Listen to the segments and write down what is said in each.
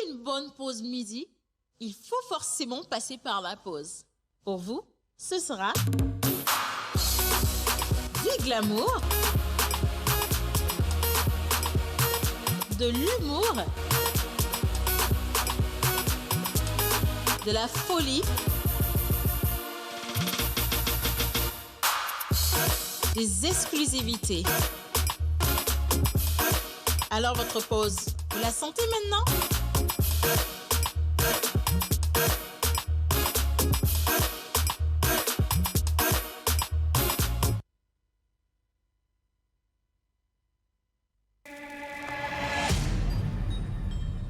Une bonne pause midi, il faut forcément passer par la pause. Pour vous, ce sera du glamour, de l'humour, de la folie, des exclusivités. Alors votre pause, vous la sentez maintenant?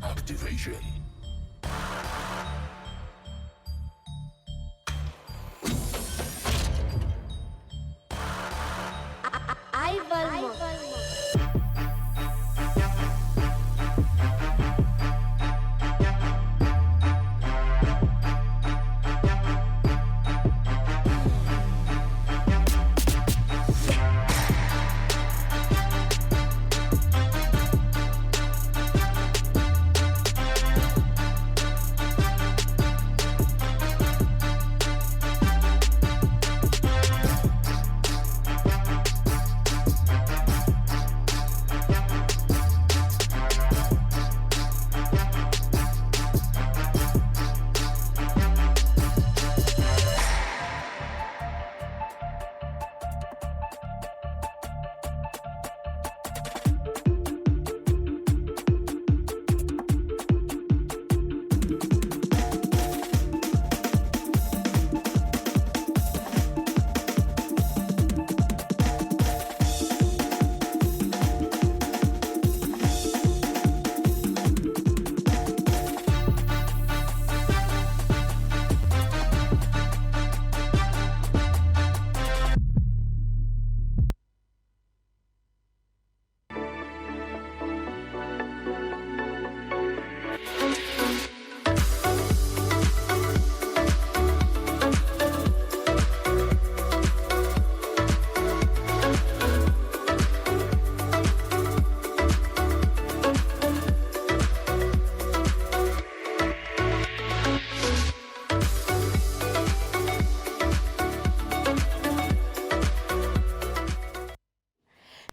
Activation.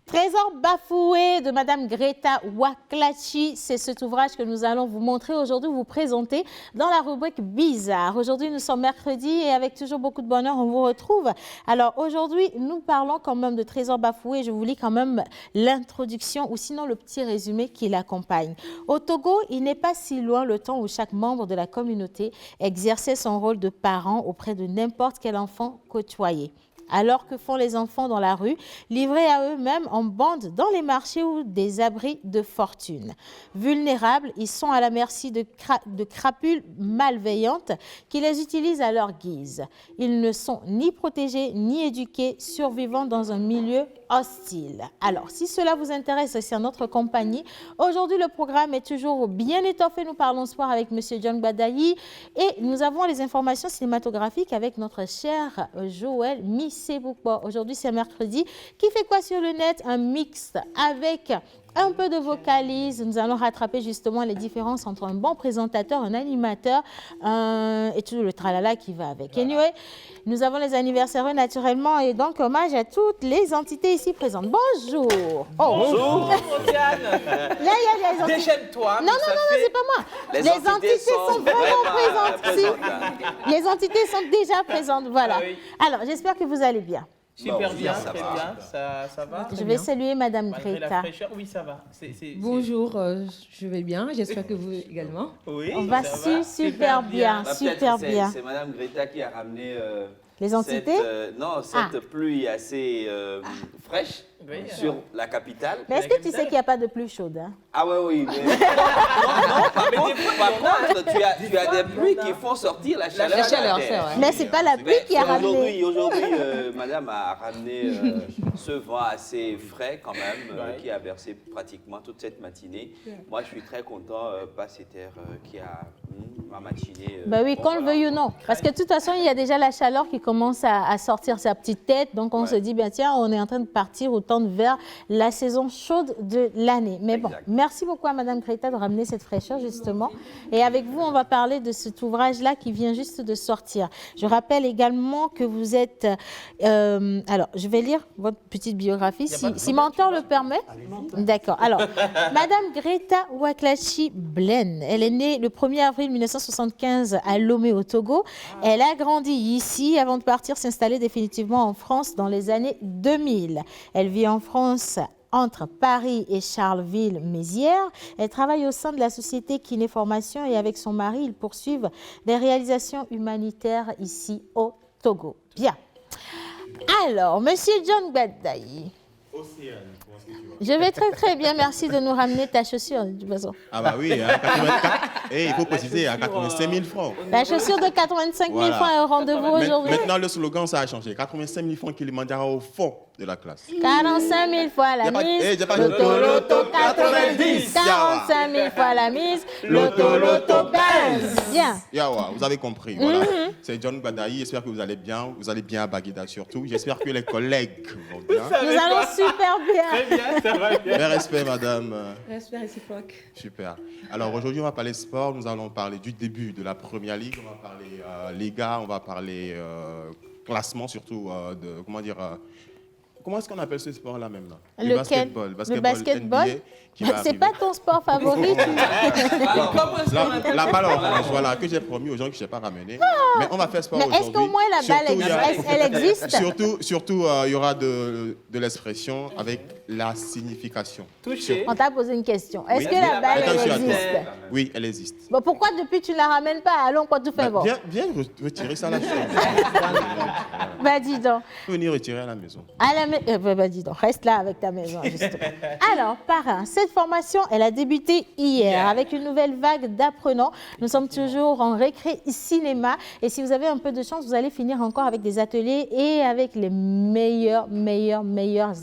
Trésor bafoué de Madame Greta Waklachi, c'est cet ouvrage que nous allons vous montrer aujourd'hui, vous présenter dans la rubrique Bizarre. Aujourd'hui, nous sommes mercredi et avec toujours beaucoup de bonheur, on vous retrouve. Alors aujourd'hui, nous parlons quand même de Trésor bafoué. Je vous lis quand même l'introduction ou sinon le petit résumé qui l'accompagne. Au Togo, il n'est pas si loin le temps où chaque membre de la communauté exerçait son rôle de parent auprès de n'importe quel enfant côtoyé. Alors que font les enfants dans la rue, livrés à eux-mêmes en bande dans les marchés ou des abris de fortune. Vulnérables, ils sont à la merci de crapules malveillantes qui les utilisent à leur guise. Ils ne sont ni protégés ni éduqués, survivant dans un milieu hostile. Alors, si cela vous intéresse, c'est notre compagnie. Aujourd'hui, le programme est toujours bien étoffé. Nous parlons sport avec M. John Badayi et nous avons les informations cinématographiques avec notre cher Joël Missebouko. Aujourd'hui, c'est mercredi. Qui fait quoi sur le net? Un mix avec un peu de vocalise. Nous allons rattraper justement les différences entre un bon présentateur, un animateur et tout le tralala qui va avec. Anyway, nous avons les anniversaires naturellement et donc hommage à toutes les entités ici présentes. Bonjour. Oh. Bonjour, Diane. Déchaîne-toi. Non, c'est pas moi. Les entités sont vraiment présentes ici. Les entités sont déjà présentes, voilà. Ah oui. Alors, j'espère que vous allez bien. Super bien, très bien. Ça va? Je vais saluer Madame Malgré la Greta. fraîcheur, oui, ça va. Bonjour, je vais bien, j'espère que vous également. Oui, On va ça va. super bien, Bah, super peut-être bien. c'est Madame Greta qui a ramené Les entités? cette pluie assez fraîche Oui, sur la capitale. Mais est-ce que tu sais qu'il n'y a pas de pluie chaude? Hein? Ah ouais, oui. Mais... par contre, tu as des pluies qui font sortir la chaleur. La chaleur, de la c'est terre. vrai. Mais c'est pas la pluie qui a ramené. Aujourd'hui, Madame a ramené ce vent assez frais quand même, qui a bercé pratiquement toute cette matinée. Moi, je suis très content, pas cette air qui a ma matinée. Ben oui, qu'on le veuille ou non. Parce que de toute façon, il y a déjà la chaleur qui commence à sortir sa petite tête. Donc, on se dit, ben tiens, on est en train de partir autant vers la saison chaude de l'année. Mais bon, merci beaucoup à Madame Greta de ramener cette fraîcheur, justement. Et avec vous, on va parler de cet ouvrage-là qui vient juste de sortir. Je rappelle également que vous êtes... alors, je vais lire votre petite biographie, si Mentor le permet. D'accord. Alors, Madame Greta Waklachi Blen, elle est née le 1er avril 1975 à Lomé au Togo. Elle a grandi ici avant de partir s'installer définitivement en France dans les années 2000. Elle vit en France entre Paris et Charleville-Mézières. Elle travaille au sein de la société Kiné Formation et avec son mari, ils poursuivent des réalisations humanitaires ici au Togo. Bien. Alors, Monsieur John Gbadayi. Océane, comment est-ce que tu vas? Je vais très très bien, merci de nous ramener ta chaussure de toute façon. Ah bah oui, hein, 84. Et il faut préciser, à 85 000 francs. La chaussure de 85 000 Voilà. francs est au rendez-vous aujourd'hui. Maintenant, le slogan, ça a changé. 85 000 francs qu'il demandera au fond de la classe. 45 000 fois la mise, Loto, Loto 90. 45 000 fois la mise, Loto 15. Bien. Yawa, vous avez compris. Voilà. C'est John Gbadayi. J'espère que vous allez bien. Vous allez bien à Baguida surtout. J'espère que les collègues vont bien. Nous allons super bien. Très bien, ça va bien. Mes respects, madame. Respect réciproque. Super. Alors aujourd'hui, on va parler sport. Nous allons parler du début de la première ligue. On va parler Liga. On va parler classement, surtout de. Comment est-ce qu'on appelle ce sport-là même là? Lequel? Basketball. Le basketball. NBA qui va C'est arriver. pas ton sport favori. Alors, comment est-ce qu'on appelle La balle orange, voilà, que j'ai promis aux gens que je n'ai pas ramené. Mais on va faire sport Mais aujourd'hui. est-ce qu'au moins la balle Surtout, il y a- existe? Elle existe? Surtout, il y aura de l'expression avec la signification. Touché. On t'a posé une question. Est-ce Oui. que la balle Attention, elle existe? Oui, elle existe. Bon, pourquoi depuis tu ne la ramènes pas? Allons, quoi, tout fait bon. Viens retirer ça à la chambre. Bah, dis donc. Venir retirer à la maison. À la bah, dis donc, reste là avec ta maison, justement. Alors, parrain, cette formation, elle a débuté hier avec une nouvelle vague d'apprenants. Nous sommes toujours en récré cinéma. Et si vous avez un peu de chance, vous allez finir encore avec des ateliers et avec les meilleurs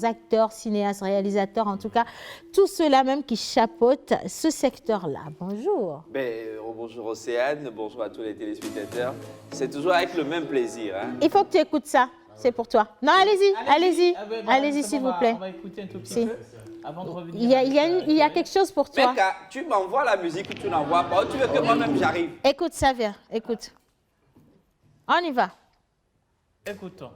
acteurs, cinéastes, réalisateurs, en tout cas, tous ceux-là même qui chapeautent ce secteur-là. Bonjour. Bonjour Océane, bonjour à tous les téléspectateurs. C'est toujours avec le même plaisir. Hein. Il faut que tu écoutes ça. C'est pour toi. Non, allez-y, Ah ben, allez-y, c'est s'il bon, vous plaît. On va écouter un tout petit Si. peu avant de revenir. Il y a quelque chose pour toi. Mec, tu m'envoies la musique ou tu n'envoies pas, ou tu veux que moi-même j'arrive? Écoute, ça vient. Écoute. On y va. Écoutons.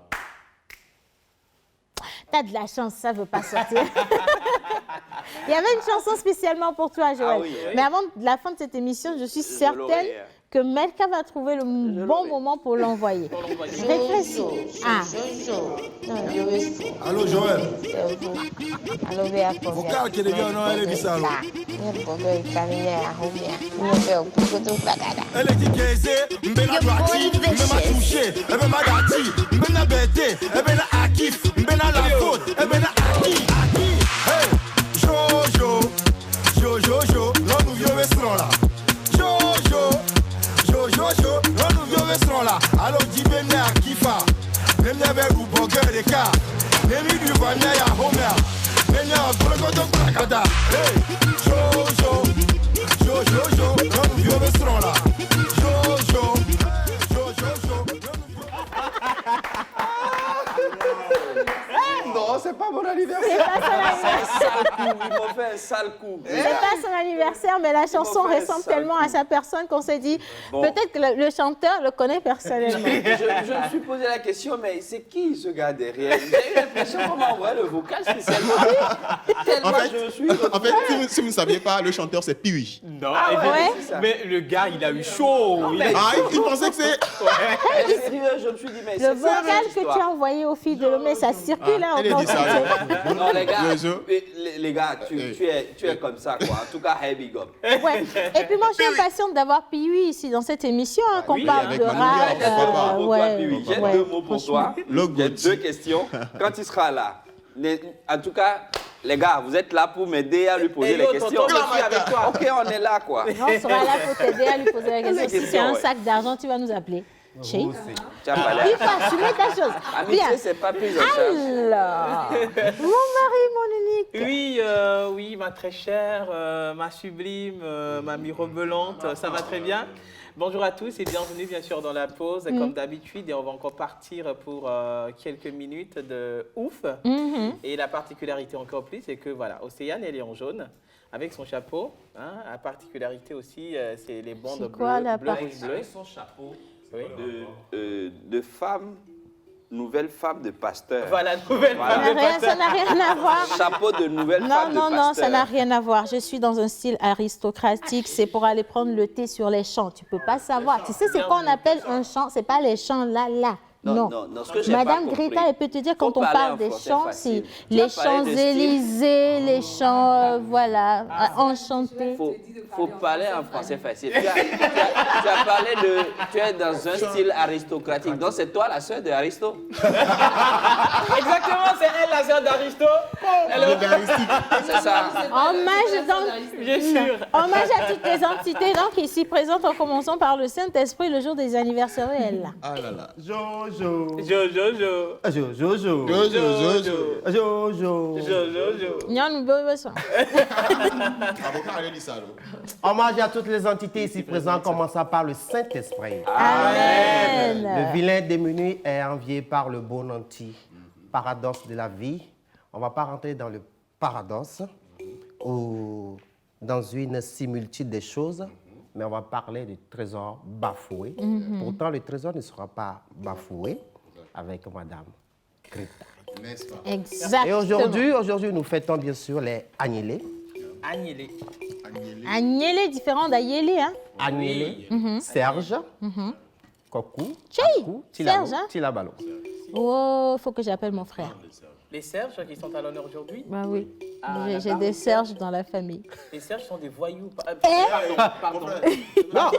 T'as de la chance, ça veut pas sortir. Il y avait une chanson spécialement pour toi, Joël. Ah oui, oui. Mais avant la fin de cette émission, je suis certaine l'aurai. que Melka va trouver le bon l'aurai. moment pour l'envoyer. Réfléchis. Ah. Allô Joël, Alo bɛ a fɔ vocal que les gars non elle est bizarre. ne bɔ bɛ kari ne a ho bia ne bɛ kukutu gbagada. Elle est dit qu'elle mbena droiti, mbena touché, mbena dati, mbena bête, mbena akif, mbena la faute, mbena aki. Hey, Jojo, non nous vieux restaurant là. Jojo, non nous vieux restaurant là. Alors dis bene akifa, bene be ruboge de ka, nemi du vanya ya homer, bene akolokoto gbagada. Hey, Jojo, non nous vieux restaurant là. Jojo. Non, c'est pas mon C'est anniversaire. pas son anniversaire. Ils m'ont fait un sale coup. C'est pas son anniversaire, mais la chanson fait ressemble ça. tellement à sa personne qu'on s'est dit, Bon. peut-être que le chanteur le connaît personnellement. Je me suis posé la question, mais c'est qui ce gars derrière? J'ai eu l'impression qu'on m'a envoyé le vocal spécialement. Tellement En fait, je me suis si vous ne saviez pas, le chanteur c'est Piwi. Non, Ah ouais? c'est ça. Mais le gars, il a eu chaud. Il pensait que c'est. sérieux, je me suis dit, mais Le c'est ça vocal cette que tu histoire. as envoyé aux filles de Lomé, ça circule là Elle a encore. dit ça. Non, les gars, Jojo. les gars, tu es comme ça, quoi. En tout cas, hey, big up. Ouais. Et puis moi, je suis impatiente d'avoir Piwi ici dans cette émission, hein, qu'on oui, parle avec de Manu rap. Dior, pourquoi pas. Pour toi, Piwi. J'ai ouais, deux mots pour toi. Le J'ai goût. deux questions. Quand il sera là, en tout cas, les gars, vous êtes là pour m'aider à lui poser les questions. tonton, je suis avec toi. Ok, on est là, quoi. On sera là pour t'aider à lui poser la question. Les Si c'est questions, un ouais. sac d'argent, tu vas nous appeler. Chi. Tu as pas Il l'air. faut assumer ta chose. Bien. Amitié, c'est pas prise en charge. Alors, mon mari, mon unique. Oui, oui, ma très chère, ma sublime, ma mirobolante, ça va très bien. Bonjour à tous et bienvenue bien sûr dans la pause comme d'habitude et on va encore partir pour quelques minutes de ouf. Et la particularité encore plus, c'est que voilà, Océane elle est en jaune avec son chapeau. Hein, la particularité aussi, c'est les bandes C'est quoi la bleu, rouge, bleu. Avec son chapeau Oui. de femme, nouvelle femme de pasteur. Voilà, nouvelle Voilà. femme de pasteur. Ça n'a rien à voir. Chapeau de nouvelle Non, femme de non, pasteur. non, ça n'a rien à voir. Je suis dans un style aristocratique. C'est pour aller prendre le thé sur les champs. Tu peux pas savoir. Tu sais, c'est quoi on appelle un champ? C'est pas les champs là, là. Non. Non, ce que j'ai Madame pas compris. Greta, elle peut te dire, quand Faut on parler parle en des français champs, facile. c'est Tu les as parlé de Champs-Élysées, les champs, voilà, enchantés. Faut parler en français facile. Tu as parlé de... Tu es dans un style aristocratique. Donc, c'est toi la sœur de Aristo. Exactement, c'est elle la sœur d'Aristo. C'est ça. Hommage, donc, Bien sûr. hommage à toutes les entités donc, ici présentes, en commençant par le Saint-Esprit, le jour des anniversaires, elle là. Ah là là. Jojo. Jojo. Jojo. Jojo. Jojo. Nyan besoin. Avocat, allez lire ça. Hommage à toutes les entités ici présentes, commençant par le Saint-Esprit. Amen. Le vilain démuni est envié par le bon nanti. Paradoxe de la vie. On ne va pas rentrer dans le paradoxe ou dans une similitude des choses, mais on va parler du trésor bafoué. Pourtant, le trésor ne sera pas bafoué avec Madame Greta. N'est-ce pas? Exactement. Et aujourd'hui, nous fêtons bien sûr les Agnélés. Agnélé. Agnélé, différent d'Agnélé, hein? Agnélé, Serge, Kokou, Tchei, Akou, Serge, hein? Tilabalo. Oh, faut que j'appelle mon frère. Les Serges qui sont à l'honneur aujourd'hui. Bah oui. Ah, J'ai la des barbe. Serges dans la famille. Les Serges sont des voyous. Pardon. Non,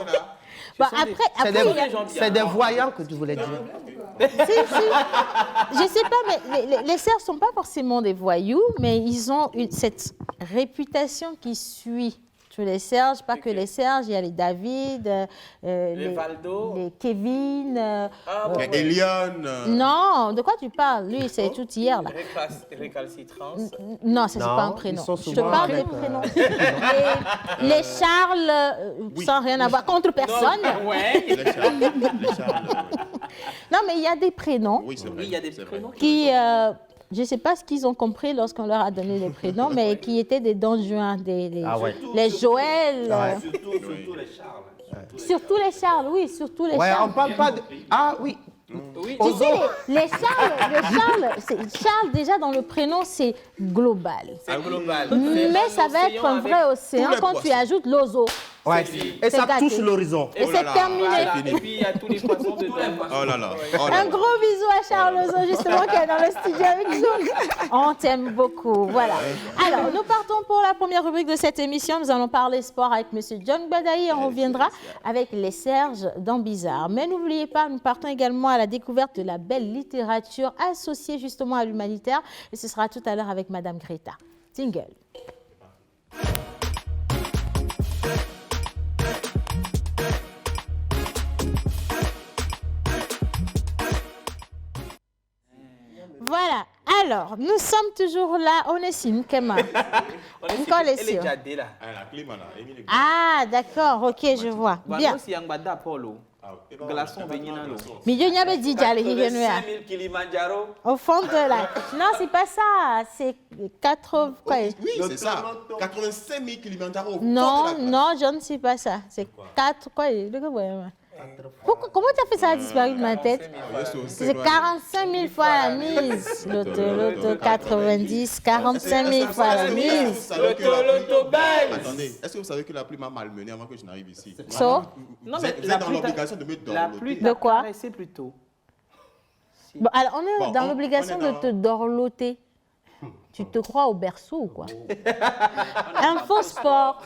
Bah, sont des- après, c'est après, il y a- c'est des voyants que tu voulais dire. Si. Je sais pas, mais les Serges ne sont pas forcément des voyous, mais ils ont cette réputation qui suit tous les Serges. Pas que les Serges, il y a les David, Les Valdo. les Kevin. Ah, bon, Et Eliane. Non, de quoi tu parles? Lui, c'est tout hier, là. Récalcitrance. Non, ça, c'est Non, pas un ils prénom. sont Je te souvent parle des avec, prénoms. Les Charles, sans rien avoir contre personne. Ouais. Les Charles. Non, mais il y a des prénoms Oui, c'est vrai. Oui, il y a des c'est vrai. prénoms. qui, je ne sais pas ce qu'ils ont compris lorsqu'on leur a donné les prénoms, mais qui étaient des Don Juan, Ah ouais. les Joël, Ouais. Surtout les Charles. surtout les Charles, oui, surtout les Ouais, Charles. on parle pas de... Ah oui, Oui. Tu sais, les Charles, déjà dans le prénom, c'est global. C'est global. Mais ça va être un vrai océan tous les quand tu poissons. ajoutes l'ozo. ouais. Et ça gâté. touche l'horizon. Et Oh là c'est là. terminé. Voilà. fini. Et puis il y a tous les poissons dedans. Oh là là. Oh là Un là. gros bisou à Charles Ozo, justement, qui est dans le studio avec nous. On t'aime beaucoup. Voilà. Alors, nous partons pour la première rubrique de cette émission. Nous allons parler sport avec M. John Badaï. On reviendra avec les Serges dans Bizarre. Mais n'oubliez pas, nous partons également à la découverte de la belle littérature associée justement à l'humanitaire. Et ce sera tout à l'heure avec Mme Greta. Tingle. Voilà. Alors, nous sommes toujours là. On est signe, Kema. On est Encore les elle est sûrs. déjà là. Ah, la clim, là. Émile. Ah, d'accord. Ok, je vois. Bien. Bano si yang bada polo. Glaçon baigné dans l'eau. Mais il y avait dit d'aller y venir. 85 000 Kilimanjaro. Au fond de la... Non, c'est pas ça. C'est 80... quoi? Oui, c'est ça. 85 000 Kilimanjaro. au fond de Non, la place. non, je ne sais pas ça. C'est 4... Quoi? Comment tu as fait ça a disparu de ma tête? C'est 45 000 fois la mise. L'auto 90, 45 000 fois la mise. L'auto belge. Attendez, est-ce que vous savez que la pluie m'a malmené avant que je n'arrive ici? So? Non, Vous mais êtes la dans pluie l'obligation de me La dorloter. pluie De quoi? C'est plutôt. Bon, alors, on est Bon, dans on- l'obligation on est de dans- te dorloter. Tu te crois au berceau ou quoi? Un faux sport.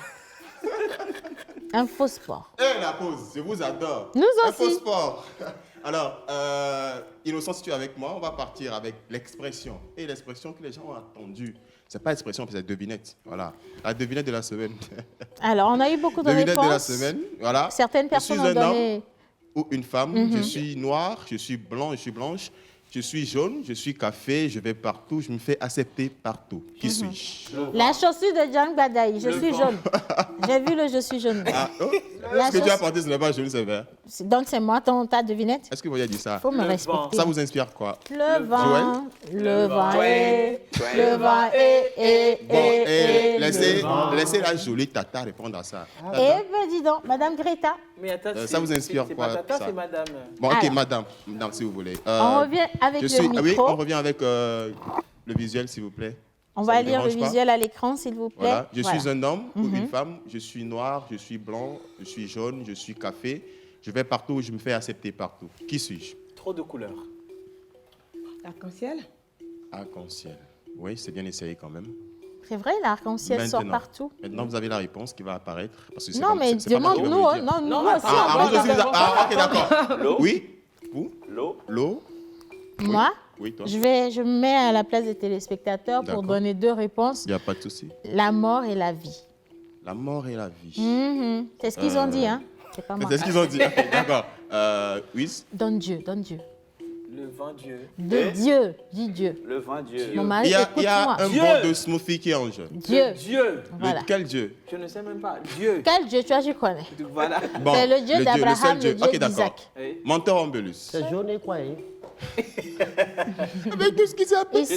Un faux sport. Eh, la pause, je vous adore. Nous Un aussi. faux sport. Alors, Innocent, si tu es avec moi, on va partir avec l'expression. Et l'expression que les gens ont attendue. C'est pas expression, c'est devinette. Voilà. La devinette de la semaine. Alors, on a eu beaucoup de Devinette de la réponses. semaine. Voilà. Certaines Je personnes suis ont un homme. donné ou une femme. Je suis noir, je suis blanc, je suis blanche. Je suis jaune, je suis café, je vais partout, je me fais accepter partout. Qui suis-je? La chaussure de John Badaï, je suis jaune. J'ai vu le je suis jaune. Ah, oh. La Ce que tu as chaussure- porté, ce n'est pas jaune, c'est vert. Donc c'est moi, ta devinette. Est-ce que vous avez dit ça? Il faut me Le respecter. Ça vous inspire quoi? Le vent, Joël? le vent est, Joël. le vent est, Bon, laissez la jolie tata répondre à ça. Eh ben dis donc, Madame Greta, Mais attends, ça vous inspire c'est quoi, pas tata, ça? c'est madame. Bon, ok, Alors. madame, si vous voulez. on revient avec le ah oui, micro. on revient avec le visuel, s'il vous plaît. On Ça va vous lire le dérange pas? visuel à l'écran, s'il vous plaît. Voilà. Je Voilà. suis un homme ou une femme, je suis noir, je suis blanc, je suis jaune, je suis café. Je vais partout, je me fais accepter partout. Qui suis-je? Trop de couleurs. Arc-en-ciel. Arc-en-ciel. Oui, c'est bien essayé quand même. C'est vrai, l'arc-en-ciel sort Maintenant. partout. Maintenant, vous avez la réponse qui va apparaître. Parce que c'est Non, pas- mais c'est pas moi qui vais demande-nous. vous Hein. le Non, dire. nous Non, aussi. attends, on vous va- aussi, vous avez- Ah, ok, d'accord. L'eau. Oui? Vous? L'eau. L'eau? Moi, Oui, toi? je me mets à la place des téléspectateurs pour D'accord. donner deux réponses. Il n'y a pas de souci. La mort et la vie. La mort et la vie. C'est ce qu'ils ont dit, hein. C'est pas moi. C'est ce qu'ils ont dit. Ok, d'accord. Oui? Donne Dieu, donne Dieu. Le vent Dieu. De Dieu, dis Dieu. Le vent Dieu. Mon mari, Il y a écoute-moi. un Dieu. bon de smoothie qui est en jeu. Dieu. Dieu. Voilà. Quel Dieu? Je ne sais même pas. Dieu. Quel Dieu, tu vois, je connais. Voilà. Bon, C'est le Dieu le d'Abraham, seul le Dieu. Dieu Ok, d'accord. d'Isaac. Oui. Menteur Ombelus. C'est jaune et quoi, hein? Avec tout ce qui s'est Il se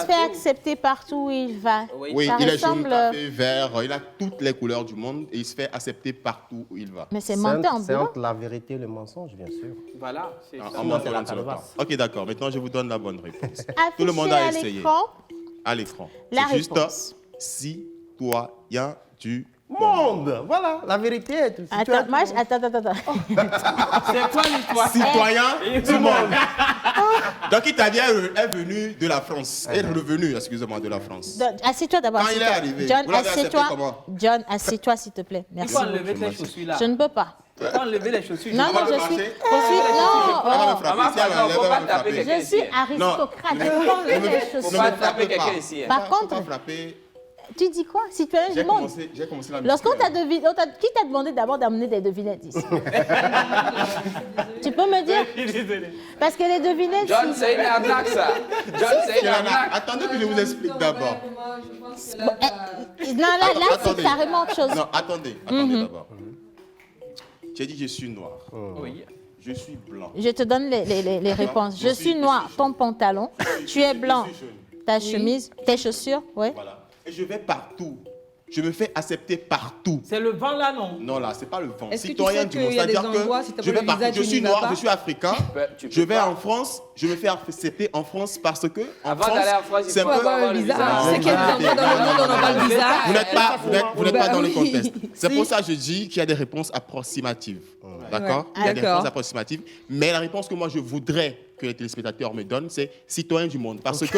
fait accepter partout où il va. Oui, Ça il est jaune, ressemble- café, vert, il a toutes les couleurs du monde et il se fait accepter partout où il va. Mais c'est C'est menteur en c'est boulot. entre la vérité et le mensonge, bien sûr. Voilà. C'est En ça. mentant c'est la un seul temps. calebasse. Ok, d'accord. Maintenant, je vous donne la bonne réponse. Affiché Tout le monde a à essayé. l'écran, À l'écran. La C'est juste réponse. citoyen du Monde, voilà, la vérité est tout. Attends, moi, attends. C'est quoi l'histoire? citoyen du monde. Donc, Italien est venu de la France. Est revenu, excusez-moi, de la France. Assieds-toi d'abord. Quand il est assieds-toi. arrivé, John, vous l'avez accepté assieds-toi. comment? John, assieds-toi, s'il te plaît. Il Merci. faut enlever tes chaussures là. Je ne peux pas. Il faut enlever les chaussures. Non, On va non, me je suis. marcher. Non, Elle va me oh. frapper. Si elle non, m'enlève, faut elle va pas me taper frapper. Je suis aristocrate. Je peux enlever les Faut chaussures. pas me taper frappez quelqu'un pas. ici. hein. Par Faut contre, pas frapper. tu dis quoi? Citoyen du monde. J'ai commencé la Lorsqu'on musique, t'a deviné, qui t'a demandé d'abord d'amener des devinettes ici? Tu peux me dire? Parce que les devinettes, John, c'est une arnaque ça. John, c'est une Il y en a- arnaque. Attendez que je vous explique d'abord. non, là, c'est Attendez. carrément autre chose. Non, attendez d'abord. J'ai dit je suis noir. Oui. Je suis blanc. Je te donne les réponses. Je suis noir, ton pantalon. Tu es blanc, Je suis jaune. ta chemise, tes chaussures, ouais. Voilà. Et je vais partout. Je me fais accepter partout. C'est le vent là, non? Non, là, c'est pas le vent. Est-ce que tu Citoyen sais du qu'il monde. y a des C'est-à-dire endroits, que si t'as je pas vais le partout. visage, Je tu suis n'y vas noir, pas? je suis africain. Tu peux Je vais pas. en France, je me fais accepter en France parce que en Avant France, d'aller en France, il c'est faut un peu- avoir le visa. visa. C'est qu'il y a des endroits dans le monde où on n'a pas le visa. Vous n'êtes pas Bah dans le oui. contexte. C'est pour ça que je dis qu'il y a des réponses approximatives. D'accord? Il y a des D'accord. réponses approximatives. Mais la réponse que moi je voudrais que les téléspectateurs me donnent, c'est citoyen du monde. Parce que,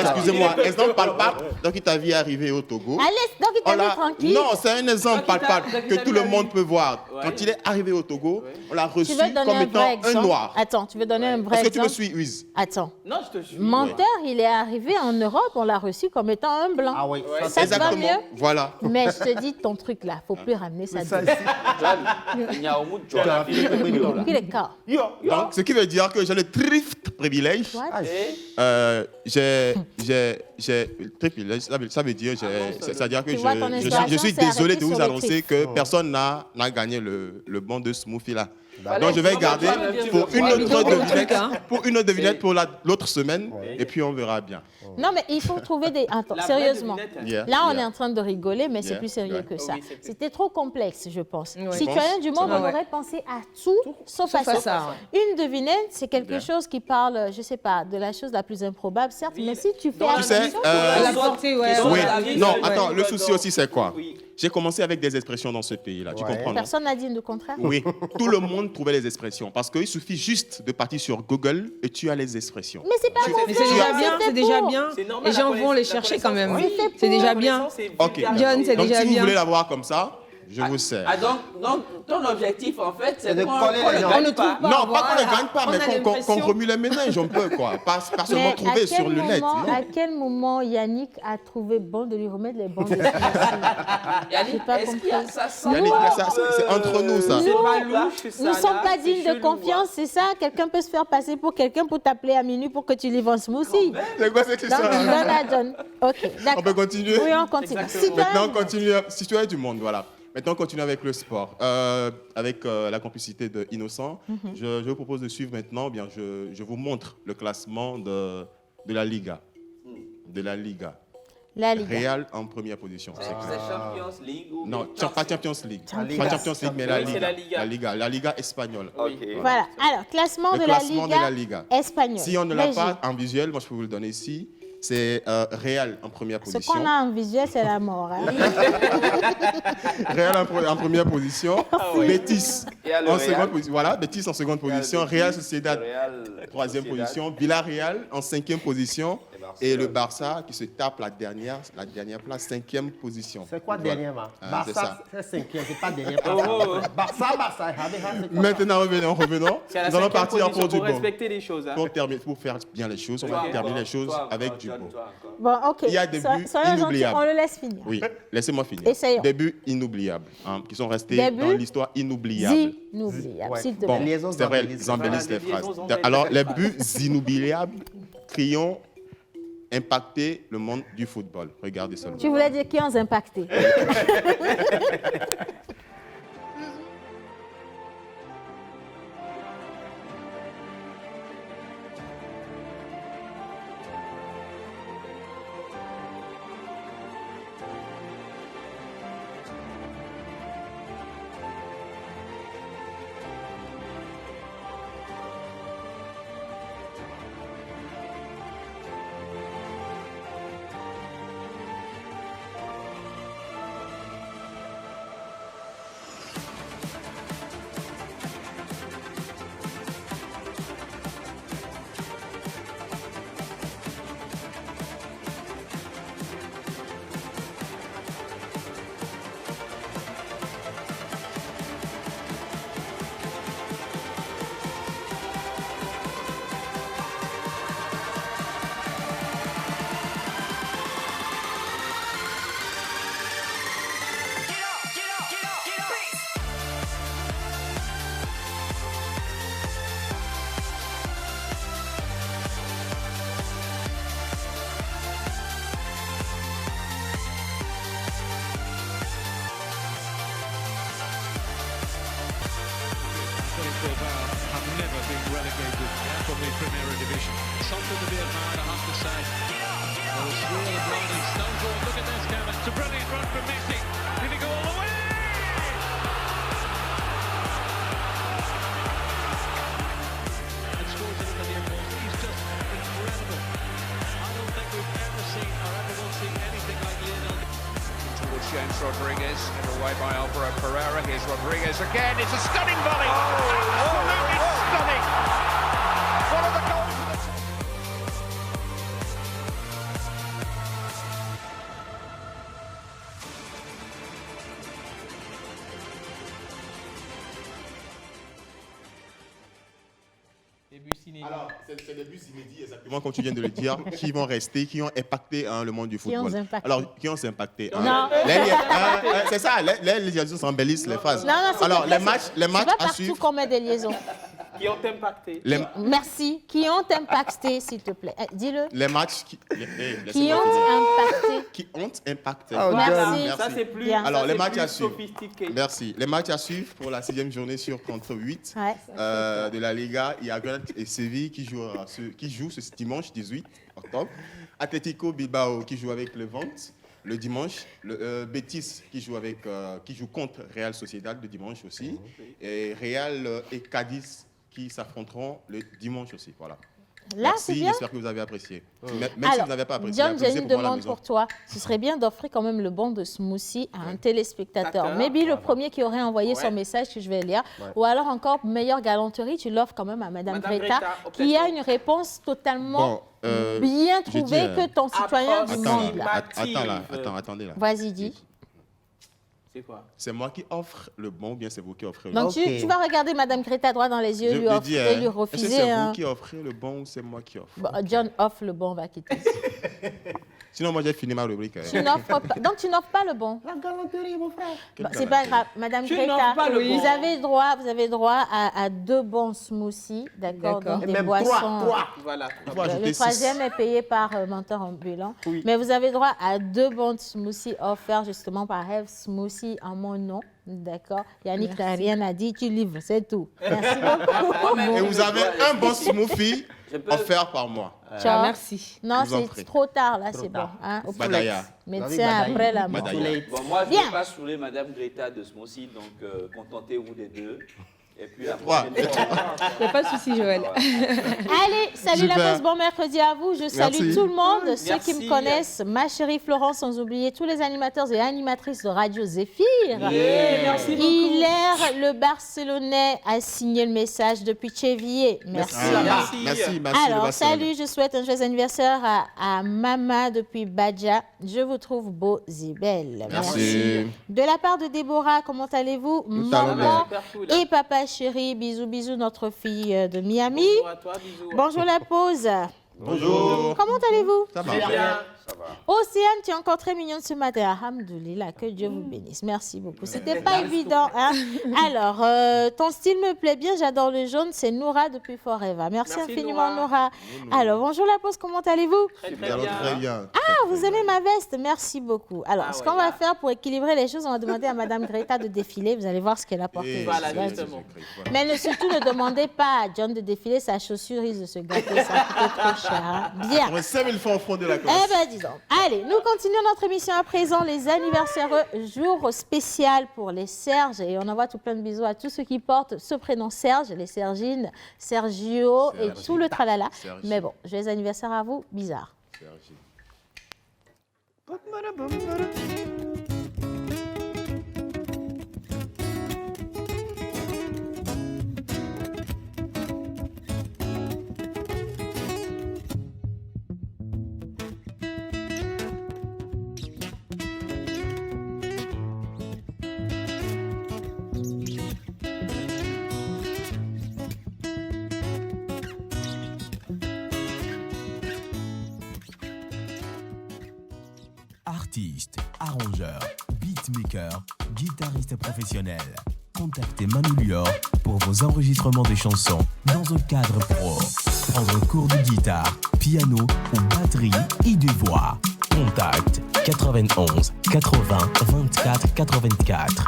excusez-moi, exemple palpable, donc il t'a vu arriver au Togo. Allez, donc il On t'a l'a- mis tranquille. Non, c'est un exemple Donc, il t'a- palpable donc, il que t'a tout mis le la monde vie. peut voir. Ouais. Quand il est arrivé au Togo, on l'a Tu reçu veux donner comme un étant vrai un exemple? noir. Attends, tu veux donner un vrai Est-ce que tu me exemple? suis, Wiz? Attends. Non, je te suis. Menteur, il est arrivé en Europe, on l'a reçu comme étant un blanc. Ah oui, Ouais. Ça te va Exactement. mieux? Voilà. Mais je te dis ton truc là, faut plus ramener ça. ça dedans. John, il y a au bout de John. Il est cas. Donc, ce qui veut dire que j'ai le thrift privilège. What? Privilège, ça veut dire, c'est-à-dire que Tu vois, ton je installation suis s'est désolé arrêtée de vous sur le annoncer thrift. que personne n'a gagné le bon de smoothie là. Allez, Donc je vais on va garder prendre un petit pour peu. une Ouais, autre mais donc, le devinette, truc, hein. pour une autre devinette pour l'autre semaine, et puis on verra bien. Non, mais il faut trouver des. Attends, La vraie sérieusement. devinette, hein. Yeah, Là, on yeah. est en train de rigoler, mais c'est Yeah, plus sérieux yeah. que ça. Oui, c'est plus- C'était trop complexe, je pense. Ouais. Citoyen du monde, Ah on ouais. aurait pensé à tout, sauf à Sauf à ça. ça, Une devinette, c'est quelque Bien. chose qui parle, je sais pas, de la chose la plus improbable, certes, Oui, mais si tu fais dans la Tu sais, attention, La portée, ouais. Oui, Ouais. non, Ouais. attends, le Ouais. souci aussi c'est quoi? Oui. J'ai commencé avec des expressions dans ce pays-là, tu Ouais. comprends, non? personne n'a dit le contraire. Oui, tout le monde trouvait les expressions parce qu'il suffit juste de partir sur Google et tu as les expressions. Mais c'est pas Tu- bon. Mais c'est déjà bien, C'était c'est déjà pour. bien. C'est normal, Les la gens connaissance- vont les la chercher quand même. connaissance, oui. C'est déjà La bien. connaissance est Ok. vulgaire. John, c'est Donc déjà si vous bien. voulez l'avoir comme ça, Je vous sers. Ah, donc, ton objectif, en fait, c'est de qu'on coller les ne gens. gagne On ne pas. trouve pas. Non, pas qu'on Voilà. ne gagne pas, On a mais qu'on l'impression- remue les méninges un peu, quoi. Pas seulement Mais trouver sur le net. moment, Non. à quel moment Yannick a trouvé bon de lui remettre les bandes de Smoothie? Yannick, J'ai pas est-ce qu'il y a compris. ça sent Yannick, pas ça, un peu- c'est entre nous, ça. C'est pas Là, louche, ça. Nous ne sommes là, pas c'est dignes de chelou, confiance, c'est ça? Quelqu'un peut se faire passer pour quelqu'un pour t'appeler à minuit pour que tu livres un smoothie. C'est quoi cette Donc, histoire? donne à John. Ok, d'accord. On peut continuer? Oui, on continue. Exactement. Citoyen Maintenant, on du monde. continue. Citoyen du monde, voilà. Maintenant, on continue avec le sport. Avec la complicité de Innocent, je vous propose de suivre maintenant. Bien, je vous montre le classement de la Liga. De la Liga. La Liga. Real en première position. C'est Champions League ou Non, pas Champions League. Liga. Pas Champions League, mais la Oui, c'est Liga. la Liga. La Liga. La Liga espagnole. Ok. Voilà. Alors, classement, Le de, classement la Liga espagnole. Si on ne l'a Léger. pas en visuel, moi je peux vous le donner ici. C'est Real en première Ce position. qu'on a en visuel, c'est la mort. Hein. Real en première position. Betis Il y a le en Real. seconde position. Voilà, Betis en seconde position. Betis, Real Sociedad Real troisième Sociedad. position. Villarreal en cinquième position. Et Et le Barça qui se tape la dernière place, cinquième position. C'est quoi Voilà. dernièrement? Ah, c'est Barça, ça. c'est cinquième, c'est pas dernier. Oh. Barça, c'est quoi? Maintenant, revenons. C'est à la Nous allons cinquième partir position pour du pour bon. respecter les choses. Hein. Pour faire bien les choses, on va Toi terminer encore, les choses toi avec encore, du John, bon. toi encore. Bon, ok. Il y a des buts Soyons gentils, inoubliables. on le laisse finir. Oui, laissez-moi finir. Essayons. Des buts inoubliables, hein, qui sont restés Des dans buts l'histoire inoubliable. Inoubliable, Ouais. s'il te Bon, plaît. Liaisons c'est vrai, embellisses. ils embellissent Voilà, les des phrases. liaisons embellisent Alors, les les phrases. buts inoubliables qui ont impacté le monde du football. Regardez seulement. Tu voulais dire qui ont impacté. have never been relegated from the Primera Division. Something to be admired, I have to say. Oh, it's really blinding. Stoneford, look at this, Kevin. It's a brilliant run from Messi. Did he go all the way? And scores it into the inbox. He's just incredible. I don't think we've ever seen or ever will see anything like Lionel. Towards James Rodriguez, and away by Alvaro Pereira. Here's Rodriguez again. It's a stunning volley. Absolutely stunning. One of the goals of the Des buts inédits. Alors, c'est des buts inédits, exactement comme tu viens de le dire, qui vont rester, qui ont impacté le monde du football. ont impacté. Alors, qui ont impacté Non. C'est ça, les liaisons s'embellissent les phases. Non, non, s'il Alors, te plaît, les matchs c'est pas à partout suivre. qu'on met des liaisons. Qui ont impacté. Merci. Qui ont impacté, s'il te plaît. Dis-le. Les matchs qui Qui ont impacté. qui ont impacté. Oh, Merci. Merci. Ça, c'est plus, Bien. Alors, ça, les c'est matchs plus à suivre. sophistiqué. Merci. Les matchs à suivre pour la 6e journée sur contre 8 Ouais. de la Liga. Il y a Grenade et Séville qui jouent ce dimanche 18 octobre. Atlético Bilbao qui joue avec Levante le dimanche. Le Betis qui joue contre Real Sociedad le dimanche aussi. Et Real et Cadiz qui s'affronteront le dimanche aussi. Voilà. Là, c'est Merci, bien. j'espère que vous avez apprécié. Même si Alors, vous n'avez pas apprécié, John, j'ai appréciez une pour moi à la demande maison. pour toi. Ce serait bien d'offrir quand même le bon de smoothie à un téléspectateur. D'accord. Maybe le premier qui aurait envoyé son Ouais. message que je vais lire. Ou alors encore, meilleure galanterie, tu l'offres quand même à Madame Madame Greta, Greta, qui a peut-être. une réponse totalement bien j'ai trouvée dit, que ton citoyen approche du Attends, monde. là, Là. attendez là. Vas-y, dis. C'est quoi? C'est moi qui offre le bon ou bien c'est vous qui offrez le Donc, bon? tu vas regarder Madame Greta droit dans les yeux, lui est-ce que refuser. c'est vous qui offrez le bon ou c'est moi qui offre? Bon, John offre le bon, on va quitter. Sinon, moi, j'ai fini ma rubrique. Tu n'offres pas. Donc, tu n'offres pas le bon. La galanterie, mon frère. Bah, c'est pas grave. Madame Tu Greta, n'offres pas le bon. vous avez droit à 2 bons smoothies, d'accord? Donc, Et des même boissons. 3. Voilà. Faut ajouter Le 6. troisième est payé par menteur ambulant. Oui. Mais vous avez droit à 2 bons smoothies offerts justement par Health Smoothie en mon nom. D'accord? Yannick n'a rien à dire, tu livres, c'est tout. Merci beaucoup. Et vous avez un bon smoothie offert par moi. Ciao. Merci. Non, Je vous en c'est prie. trop tard, là, c'est bon. tard. Hein? Au Badaya. médecin Badaya. après la mort. Badaya. Bon, moi, je ne Bien. vais pas saouler Madame Greta de Smoothie, donc contentez-vous des 2. Et puis la Trois. prochaine fois, Il n'y a pas de souci, Joël. Allez, salut Super. la pause, bon mercredi à vous. Je salue Merci. tout le monde, ceux Merci. qui me connaissent, ma chérie Florence, sans oublier tous les animateurs et animatrices de Radio Zéphyr. Merci beaucoup. Hilaire, le Barcelonais, a signé le message depuis Chevier. Merci. Merci. Merci. Alors, le salut, je souhaite un joyeux anniversaire à Mama depuis Badja. Je vous trouve beaux et belles. Merci. De la part de Déborah, comment allez-vous? Nous allons Maman Super cool. et papa chéri, bisous, bisous, notre fille de Miami. Bonjour à toi, bisous. Bonjour la pause. Bonjour. Comment allez-vous? Ça va? Très bien. Océane, tu es encore très mignonne ce matin. Alhamdoulilah, que Dieu vous bénisse. Merci beaucoup. C'était pas évident. Hein? Alors, ton style me plaît bien. J'adore le jaune. C'est Noura depuis Forever. Merci infiniment, Noura. Alors, bonjour la pause. Comment allez-vous? Très, Nous très allons bien. très bien. Ah, vous aimez ma veste? Merci beaucoup. Alors, Ah ce ouais, qu'on va là. faire pour équilibrer les choses, on va demander à Madame Greta de défiler. Vous allez voir ce qu'elle a porté. Voilà, Ouais. justement. Mais surtout, ne demandez pas à John de défiler. Sa chaussure risque de se gâter. Ça coûte trop cher. Hein? Bien. On est 5000 francs au front de la Eh classe. bien, disons. Allez, nous continuons notre émission à présent. Les anniversaires, jour spécial pour les Serges. Et on envoie tout plein de bisous à tous ceux qui portent ce prénom Serge, les Sergines, Sergio et Sergi. tout le tralala. Sergi. Mais bon, joyeux anniversaire à vous. Bizarre. Artiste, arrangeur, beatmaker, guitariste professionnel. Contactez Manu Lior pour vos enregistrements de chansons dans un cadre pro. Prendre cours de guitare, piano ou batterie et de voix. Contact 91 80 24 84.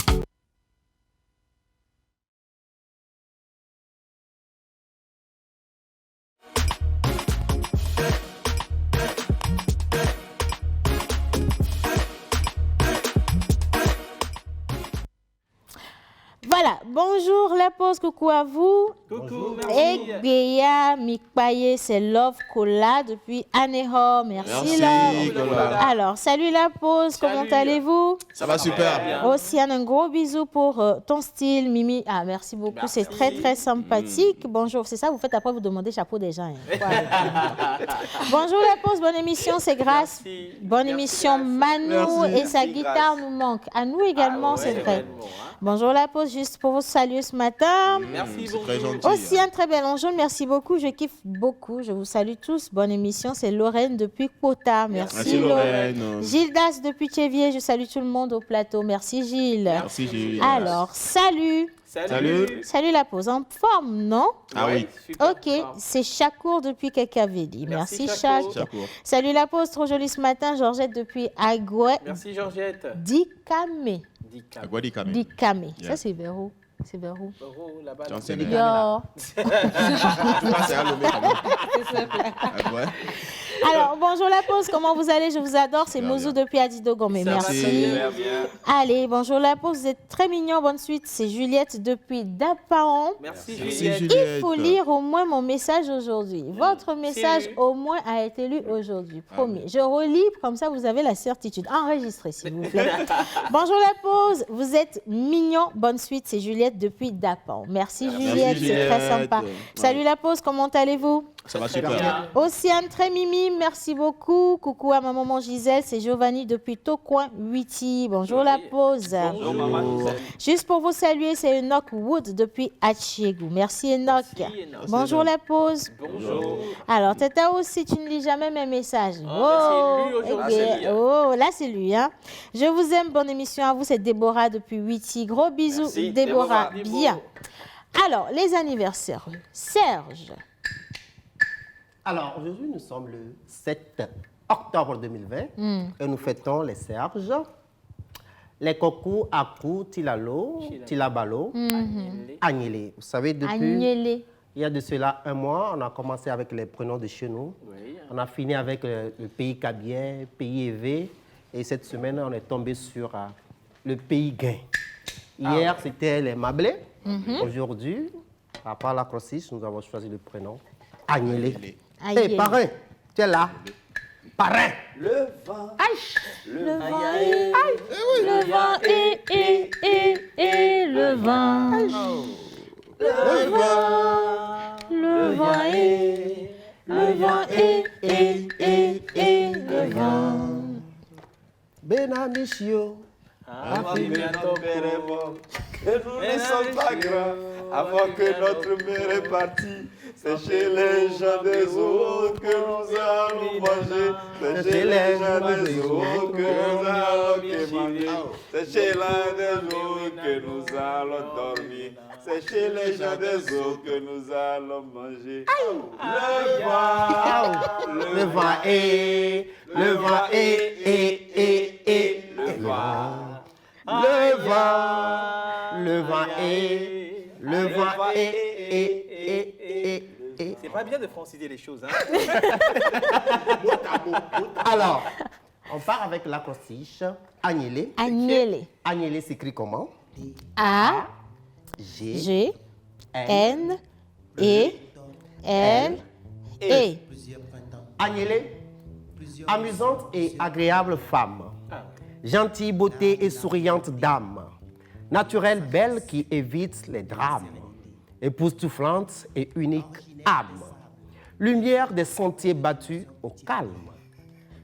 Voilà, bonjour la pause, coucou à vous. Coucou, Et merci. Béa Mikpaye, c'est Love Cola depuis Aného. Merci, Merci, Love. Cola. Alors, salut la pause, comment Salut. allez-vous? Ça va super. Océane, un gros bisou pour ton style, Mimi. Ah, merci beaucoup, Merci. c'est très, très sympathique. Bonjour, c'est ça, vous faites après, vous demandez chapeau des gens. Hein. Bonjour la pause, bonne émission, c'est Grâce. Merci. Bonne Merci, émission, Grâce. Manu Merci. et sa Merci, guitare Grâce. nous manque. À nous également, c'est vrai. Réellement, hein. Bonjour la pause, juste pour vous saluer ce matin. Merci, C'est très bonjour. gentil. Aussi un très bel enjeu, merci beaucoup, je kiffe beaucoup, je vous salue tous, bonne émission, c'est Lorraine depuis Kota, merci, Merci Lorraine. Gildas depuis Chevier, je salue tout le monde au plateau, merci Gilles. Merci Gilles. Alors, salut, Salut. salut la pause, en forme, non? Ah oui. Super Ok, fort. c'est Chakour depuis Kakaveli, merci Chakour. Chak. Chakour. Salut la pause, trop jolie ce matin, Georgette depuis Agoué, Merci, Georgette. Dikame, Dika. Aguadi Kame. Dikame, Yeah. ça c'est vers où? C'est vers où? Oh, là-bas, Tiens, là. c'est Yo. bien. Ah, c'est à Lomé quand même. Ah, ouais. Alors, bonjour la pause, comment vous allez? Je vous adore, c'est Très Mouzou bien. depuis Adidogomé, Ça va merci. très bien. Super bien. Allez, bonjour la pause, vous êtes très mignon, bonne suite. C'est Juliette depuis Dapaon. Merci, Merci Juliette. Juliette. Il faut lire au moins mon message aujourd'hui. Votre message lu. au moins a été lu aujourd'hui, promis. Je relis, comme ça vous avez la certitude. Enregistrez s'il vous plaît. Bonjour la pause, vous êtes mignon, bonne suite. C'est Juliette depuis Dapaon. Merci Juliette, c'est très Juliette. sympa. Ouais. Salut la pause, comment allez-vous? Ça va super. Océane, très mimi, merci beaucoup. Coucou à ma maman Gisèle, c'est Giovanni depuis Tocoin, Huiti. Bonjour la pause. Bonjour, maman Gisèle. Juste pour vous saluer, c'est Enoch Wood depuis Hachiegou. Merci Enoch. Bonjour la pause. Bonjour. Alors, Tata aussi, tu ne lis jamais mes messages. Oh, c'est lui aujourd'hui. eh bien, oh, là c'est lui. Hein. Je vous aime, bonne émission à vous, c'est Déborah depuis Huiti. Gros bisous, Merci, Déborah. Déborah. Bien. Alors, les anniversaires. Serge. Alors, aujourd'hui, nous sommes le 7 octobre 2020 et nous fêtons les Serges, les Kokou, Akou, Tilalo, Tilabalo, Agnélé. Vous savez, depuis Agnélé. il y a de cela un mois, on a commencé avec les prénoms de chez nous. Oui. On a fini avec le pays Kabien, pays Évé. Et cette semaine, on est tombé sur le pays Gain. Hier, c'était les Mablés. Aujourd'hui, à part la Crossiche, nous avons choisi le prénom Agnélé. Hé, parrain, tu es là. Parrain. Le vent. Le vent est, le vent est, le vent. Le vent est, le vent est, le vent. Benamichio. Ton père est mort, que nous ne sommes pas grands, avant que notre mère est partie. C'est chez les gens des autres que nous allons manger. C'est chez les gens des autres que nous allons manger. C'est chez l'un des autres que nous allons dormir. C'est chez les gens des autres que nous allons manger. Le vent est, le vent est, le vent. Le vent est, le vent est. C'est pas bien de franciser les choses, hein. Alors, on part avec l'acrostiche Agnélé. Agnélé. Agnélé s'écrit comment? A, G, G, N, E, L, E. Agnélé, amusante et agréable femme. Gentille beauté et souriante dame. Naturelle belle qui évite les drames. Époustouflante et unique âme. Lumière des sentiers battus au calme.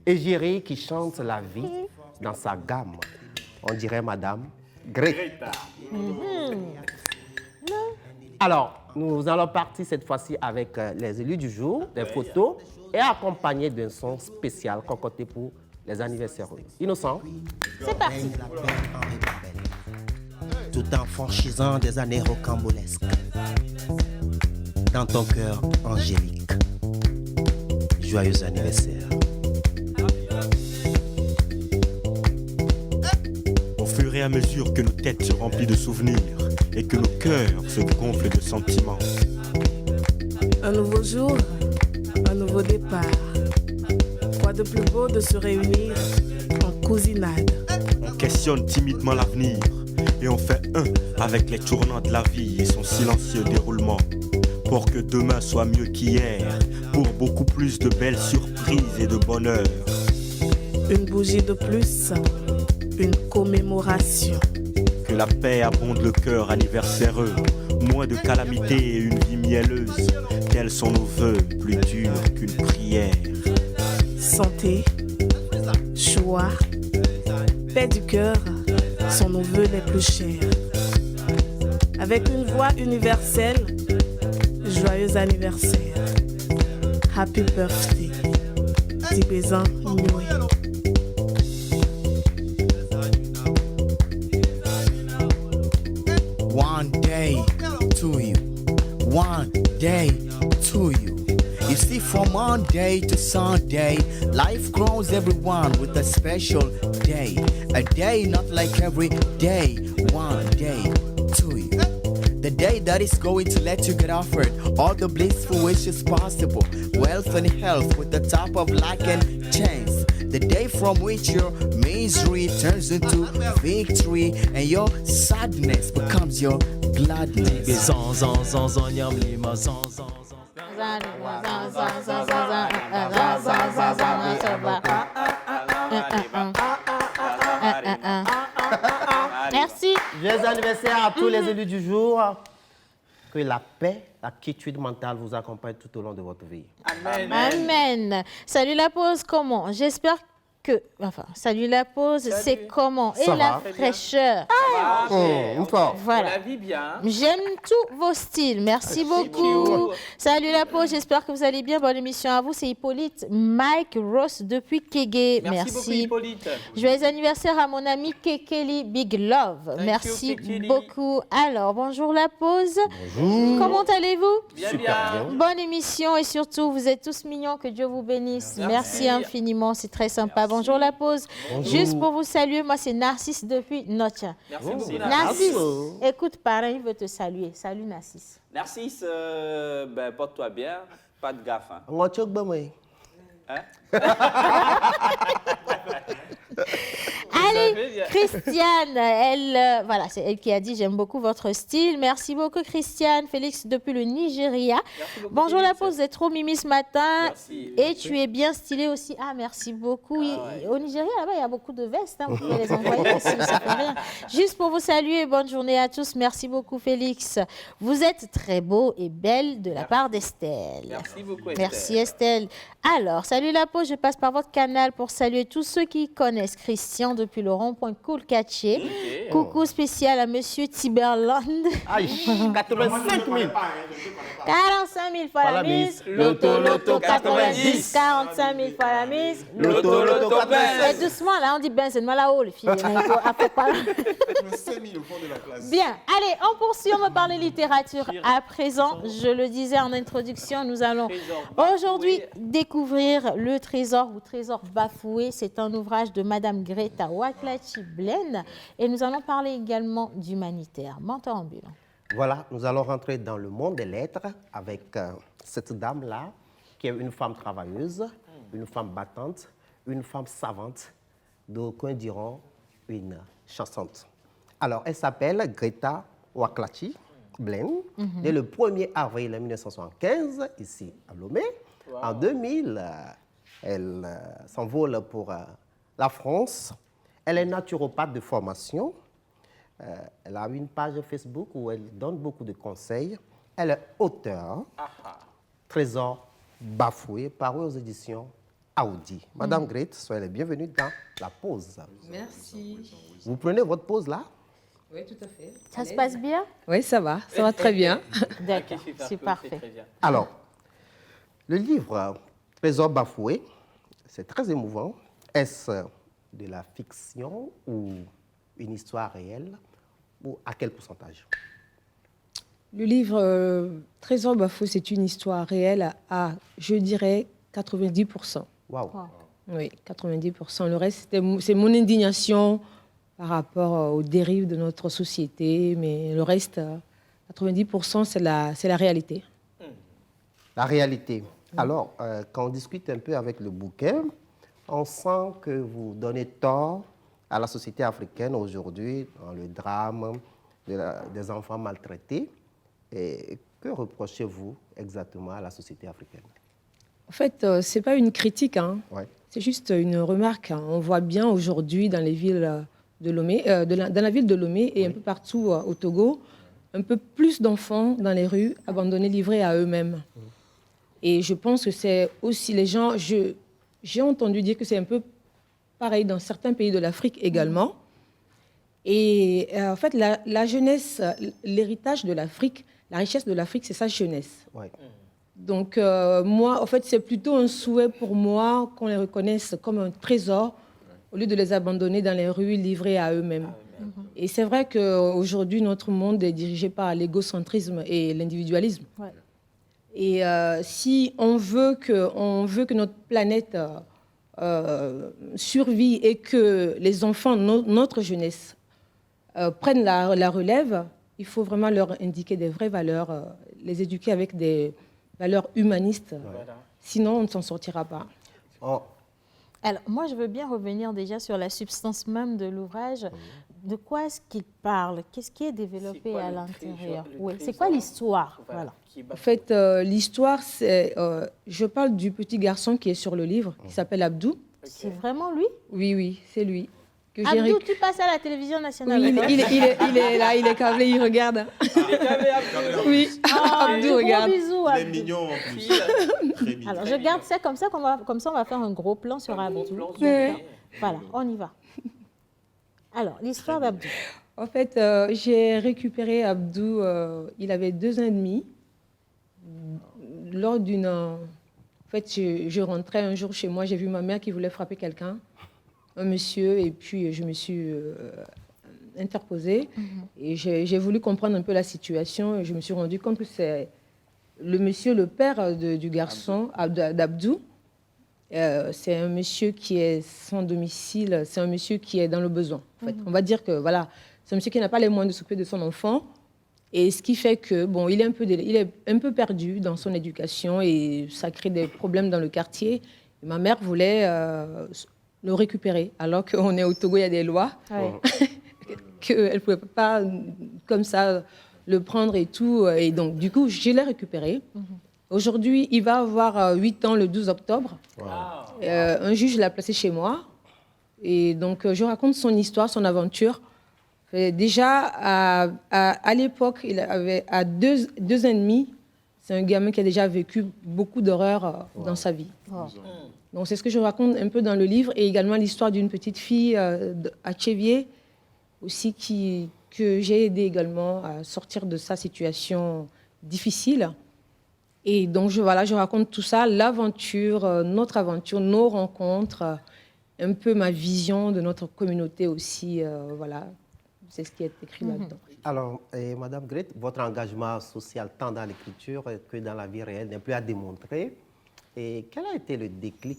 Égérie qui chante la vie dans sa gamme. On dirait Madame Greta. Alors, nous allons partir cette fois-ci avec les élus du jour, des photos et accompagnés d'un son spécial concocté pour les anniversaires. Innocent. C'est parti. Tout en franchisant des années rocambolesques. Dans ton cœur angélique. Joyeux anniversaire. Au fur et à mesure que nos têtes se remplissent de souvenirs et que nos cœurs se gonflent de sentiments. Un nouveau jour, un nouveau départ. Quoi de plus beau de se réunir en cousinade. On questionne timidement l'avenir et on fait un avec les tournants de la vie et son silencieux déroulement. Pour que demain soit mieux qu'hier, pour beaucoup plus de belles surprises et de bonheur. Une bougie de plus, une commémoration. Que la paix abonde le cœur anniversaireux, moins de calamités et une vie mielleuse. Tels sont nos vœux, plus durs qu'une prière. Santé, joie, paix du cœur sont nos vœux les plus chers. Avec une voix universelle, joyeux anniversaire. Happy birthday. Tibézan Noué. One day to you. One day to you. You see, from Monday to Sunday, life grows everyone with a special day. A day not like every day. One day to you. The day that is going to let you get offered all the blissful wishes possible. Wealth and health with the top of luck and chance. The day from which your misery turns into victory and your sadness becomes your gladness. Merci. Joyeux anniversaire à tous les élus du jour. Que la paix, la quiétude mentale vous accompagne tout au long de votre vie. Amen. Amen. Salut la pause, comment? J'espère que... Enfin, salut la pause, c'est comment? Et Ça la va. fraîcheur. Fort. Voilà. On la vit bien. Hein? J'aime tous vos styles. Merci beaucoup. Salut la pause, j'espère que vous allez bien. Bonne émission à vous. C'est Hippolyte Mike Ross depuis Kégué. Merci beaucoup, Hippolyte. Joyeux anniversaire à mon ami Kekeli Big Love. Merci you, Kekeli. beaucoup. Alors, bonjour la pause. Bonjour. Comment allez-vous? Bien, Super bien. bien. Bonne émission et surtout, vous êtes tous mignons. Que Dieu vous bénisse. Merci infiniment. C'est très sympa. Bonjour la pause. Bonjour. Juste pour vous saluer, moi c'est Narcisse depuis Notia. Merci beaucoup, Narcisse, Bravo. écoute, parrain, il veut te saluer. Salut Narcisse. Narcisse, porte-toi bien, pas de gaffe. Hein. On choque bien, moi. Allez, Christiane, elle, voilà, c'est elle qui a dit j'aime beaucoup votre style. Merci beaucoup, Christiane. Félix depuis le Nigeria. beaucoup, Bonjour la Félix. pause, vous êtes trop mimi ce matin. Merci. Et tu es bien stylé aussi. Ah, merci beaucoup. Au Nigeria, là-bas, il y a beaucoup de vestes. Hein, vous pouvez les envoyer aussi, ça fait rien. Juste pour vous saluer, bonne journée à tous. Merci beaucoup, Félix. Vous êtes très beau et belle de la part d'Estelle. Merci beaucoup, Estelle. Merci Estelle. Alors, salut la pause, je passe par votre canal pour saluer tous ceux qui connaissent Christian depuis le rond-point Koulkatché. Ok. Coucou spécial à Monsieur Tiberland. Aïe, 85 000. 45 000 fois la mise. Loto 90. 45 000 fois la mise. Loto Et doucement, là, on dit ben, c'est de mal à haut, les filles. Après, pas là. 5 000 au fond de la classe. Bien, allez, on poursuit, on va parler littérature. À présent, je le disais en introduction, nous allons aujourd'hui découvrir Le Trésor ou Trésor bafoué. C'est un ouvrage de Madame Greta Waklachi-Blaine et nous allons parler également d'humanitaire. Mentor ambulant. Voilà, nous allons rentrer dans le monde des lettres avec cette dame-là, qui est une femme travailleuse, une femme battante, une femme savante, d'aucuns diront une chansante. Alors, elle s'appelle Greta Waklachi-Blaine, née le 1er avril 1975, ici à Lomé. En 2000, elle s'envole pour la France. Elle est naturopathe de formation. Elle a une page Facebook où elle donne beaucoup de conseils. Elle est auteure. Trésor bafoué, paru aux éditions Audi. Madame Grete, soyez les bienvenue dans la pause. Merci. Vous prenez votre pause là? Oui, tout à fait. Ça se passe bien? Oui, ça va très bien. D'accord, Ok, super c'est cool, parfait. très bien. Alors, le livre Trésor bafoué, c'est très émouvant. Est-ce de la fiction ou une histoire réelle ou à quel pourcentage? Le livre Trésor bafoué, c'est une histoire réelle à, je dirais, 90%. Waouh! Oui, 90%. Le reste, c'est mon indignation par rapport aux dérives de notre société, mais le reste, 90%, c'est la réalité. La réalité. Alors, quand on discute un peu avec le bouquin, on sent que vous donnez tort à la société africaine aujourd'hui dans le drame des enfants maltraités. Et que reprochez-vous exactement à la société africaine? En fait, ce n'est pas une critique, hein. Ouais. C'est juste une remarque. Hein. On voit bien aujourd'hui dans les villes de Lomé, dans la ville de Lomé et un peu partout au Togo, un peu plus d'enfants dans les rues, abandonnés, livrés à eux-mêmes. Et je pense que c'est aussi les gens... J'ai entendu dire que c'est un peu pareil dans certains pays de l'Afrique également. Et en fait, la jeunesse, l'héritage de l'Afrique, la richesse de l'Afrique, c'est sa jeunesse. Ouais. Donc, moi, en fait, c'est plutôt un souhait pour moi qu'on les reconnaisse comme un trésor au lieu de les abandonner dans les rues, livrés à eux-mêmes. Et c'est vrai qu'aujourd'hui, notre monde est dirigé par l'égocentrisme et l'individualisme. Ouais. Et si on veut que notre planète survive et que les enfants, notre jeunesse, prennent la relève, il faut vraiment leur indiquer des vraies valeurs, les éduquer avec des valeurs humanistes. Voilà. Sinon, on ne s'en sortira pas. Oh, Alors, moi, je veux bien revenir déjà sur la substance même de l'ouvrage. De quoi est-ce qu'il parle? Qu'est-ce qui est développé C'est quoi à le l'intérieur? trésor- le Oui, c'est trésor? quoi l'histoire? Voilà. Qui est En bafoué. fait, l'histoire, c'est... je parle du petit garçon qui est sur le livre, qui s'appelle Abdou. C'est vraiment lui? Oui, c'est lui. que j'ai Abdou, tu passes à la télévision nationale. Oui, il est là, il est câblé, il regarde. Il est câblé, Abdou. Oui, Abdou Gros regarde. bisous, Il est Abdou. mignon en plus. Très mignon. Alors, je garde ça comme ça, comme ça, on va faire un gros plan sur Abdou. Voilà, on y va. Alors, l'histoire d'Abdou. En fait, j'ai récupéré Abdou, il avait 2 ans et demi. Lors d'une... En fait, je rentrais un jour chez moi, j'ai vu ma mère qui voulait frapper quelqu'un, un monsieur, et puis je me suis interposée. Et j'ai voulu comprendre un peu la situation, et je me suis rendu compte que c'est le monsieur, le père du garçon, d'Abdou. C'est un monsieur qui est sans domicile, c'est un monsieur qui est dans le besoin. En fait. On va dire que voilà, c'est un monsieur qui n'a pas les moyens de s'occuper de son enfant. Et ce qui fait que, bon, il est un peu perdu dans son éducation et ça crée des problèmes dans le quartier. Et ma mère voulait le récupérer, alors qu'on est au Togo, il y a des lois, qu'elle ne pouvait pas, comme ça, le prendre et tout. Et donc, du coup, je l'ai récupéré. Aujourd'hui, il va avoir 8 ans le 12 octobre. Un juge l'a placé chez moi. Et donc, je raconte son histoire, son aventure. Déjà, à l'époque, il avait à 2 ans et demi, c'est un gamin qui a déjà vécu beaucoup d'horreurs dans sa vie. Donc, c'est ce que je raconte un peu dans le livre, et également l'histoire d'une petite fille à Tchévier, aussi que j'ai aidé également à sortir de sa situation difficile. Et donc, je raconte tout ça, l'aventure, notre aventure, nos rencontres, un peu ma vision de notre communauté aussi, voilà. C'est ce qui est écrit là-dedans. Alors, Madame Grete, votre engagement social, tant dans l'écriture que dans la vie réelle, n'est plus à démontrer. Et quel a été le déclic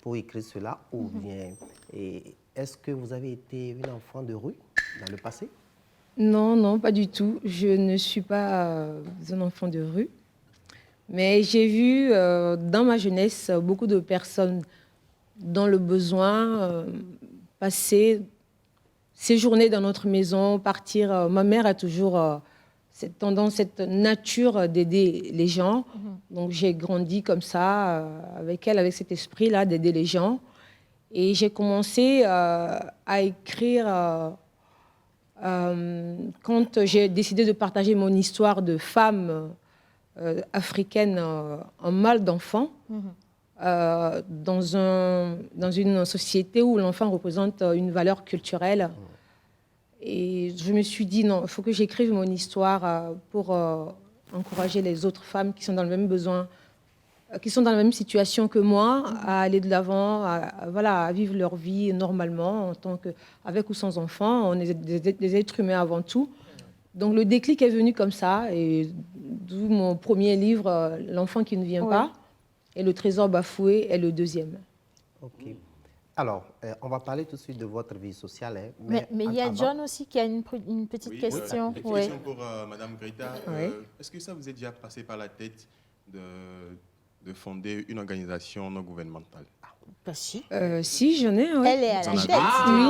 pour écrire cela? Ou bien, est-ce que vous avez été une enfant de rue dans le passé? Non, non, pas du tout. Je ne suis pas un enfant de rue. Mais j'ai vu dans ma jeunesse beaucoup de personnes dans le besoin passer... séjourner dans notre maison, partir. Ma mère a toujours cette tendance, cette nature d'aider les gens. Donc j'ai grandi comme ça, avec elle, avec cet esprit-là d'aider les gens. Et j'ai commencé à écrire quand j'ai décidé de partager mon histoire de femme africaine en mal d'enfant. Dans une société où l'enfant représente une valeur culturelle. Et je me suis dit, non, il faut que j'écrive mon histoire pour encourager les autres femmes qui sont dans le même besoin, qui sont dans la même situation que moi, à aller de l'avant, à vivre leur vie normalement, avec ou sans enfants. On est des êtres humains avant tout. Donc le déclic est venu comme ça, et d'où mon premier livre, L'enfant qui ne vient pas. Et Le trésor bafoué est le deuxième. OK. Alors, on va parler tout de suite de votre vie sociale. Hein, mais il y a John aussi qui a une petite question. Une question pour Madame Greta. Est-ce que ça vous est déjà passé par la tête de fonder une organisation non gouvernementale? Bah, si. Si, j'en ai. Elle est à la tête.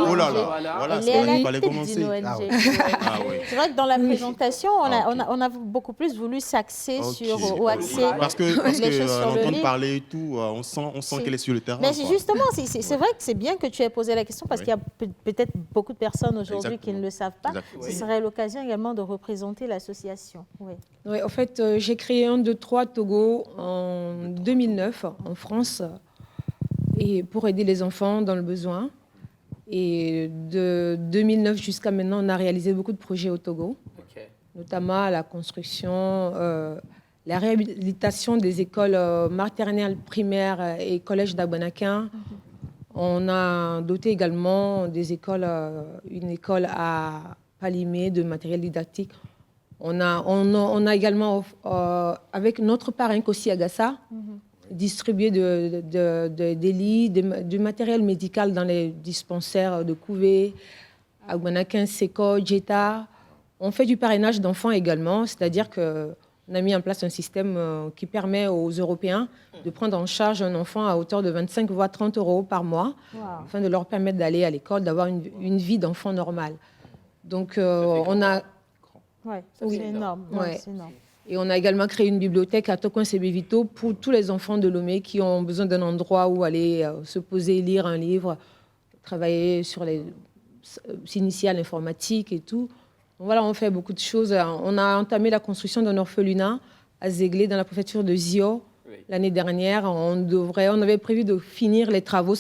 Oh là là, voilà, c'est là qu'il fallait commencer. C'est vrai que dans la présentation, on a beaucoup plus voulu s'axer sur ou axer parce que l'entendre parler et tout, on sent qu'elle est sur le terrain. Mais justement, c'est vrai que c'est bien que tu aies posé la question, parce qu'il y a peut-être beaucoup de personnes aujourd'hui qui ne le savent pas. Ce serait l'occasion également de représenter l'association. Oui, en fait, j'ai créé un, 2, 3 Togo en 2009 en France, et pour aider les enfants dans le besoin. Et de 2009 jusqu'à maintenant, on a réalisé beaucoup de projets au Togo, notamment la construction, la réhabilitation des écoles maternelles, primaires et collèges d'Abanaquin. On a doté également des écoles, une école à Palimé de matériel didactique. On a également, avec notre parrain Kossi Agassa, distribué des lits, du matériel médical dans les dispensaires de Couvé, à Guanaquin, Seko, Djeta. On fait du parrainage d'enfants également, c'est-à-dire qu'on a mis en place un système qui permet aux Européens de prendre en charge un enfant à hauteur de 25 voire 30 euros par mois, afin de leur permettre d'aller à l'école, d'avoir une vie d'enfant normale. Donc on a... c'est énorme. C'est énorme. Et on a également créé une bibliothèque à Tokwen-Sebevito pour tous les enfants de Lomé qui ont besoin d'un endroit où aller se poser, lire un livre, travailler sur s'initier à l'informatique et tout. Donc voilà, on fait beaucoup de choses. On a entamé la construction d'un orphelinat à Zéglé, dans la préfecture de Zio, l'année dernière. On avait prévu de finir les travaux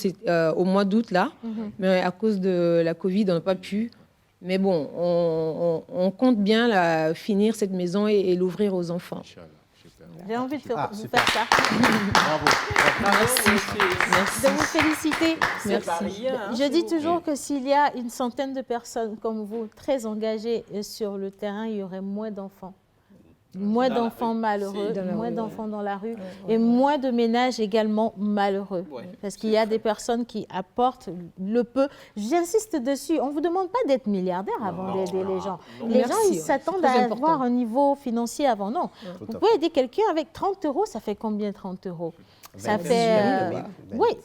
au mois d'août, là. Mais à cause de la Covid, on n'a pas pu. Mais bon, on compte bien finir cette maison et l'ouvrir aux enfants. J'ai envie de vous faire ça. Bravo. Merci. De vous féliciter. Merci. Je dis toujours que s'il y a une centaine de personnes comme vous, très engagées sur le terrain, il y aurait moins d'enfants. Moins d'enfants malheureux, moins d'enfants dans la rue et moins de ménages également malheureux. Parce qu'il y a des personnes qui apportent le peu. J'insiste dessus, on ne vous demande pas d'être milliardaire avant d'aider les gens. Les gens, ils s'attendent à avoir un niveau financier avant. Non, vous pouvez aider quelqu'un avec 30 €, ça fait combien 30 €? Ça fait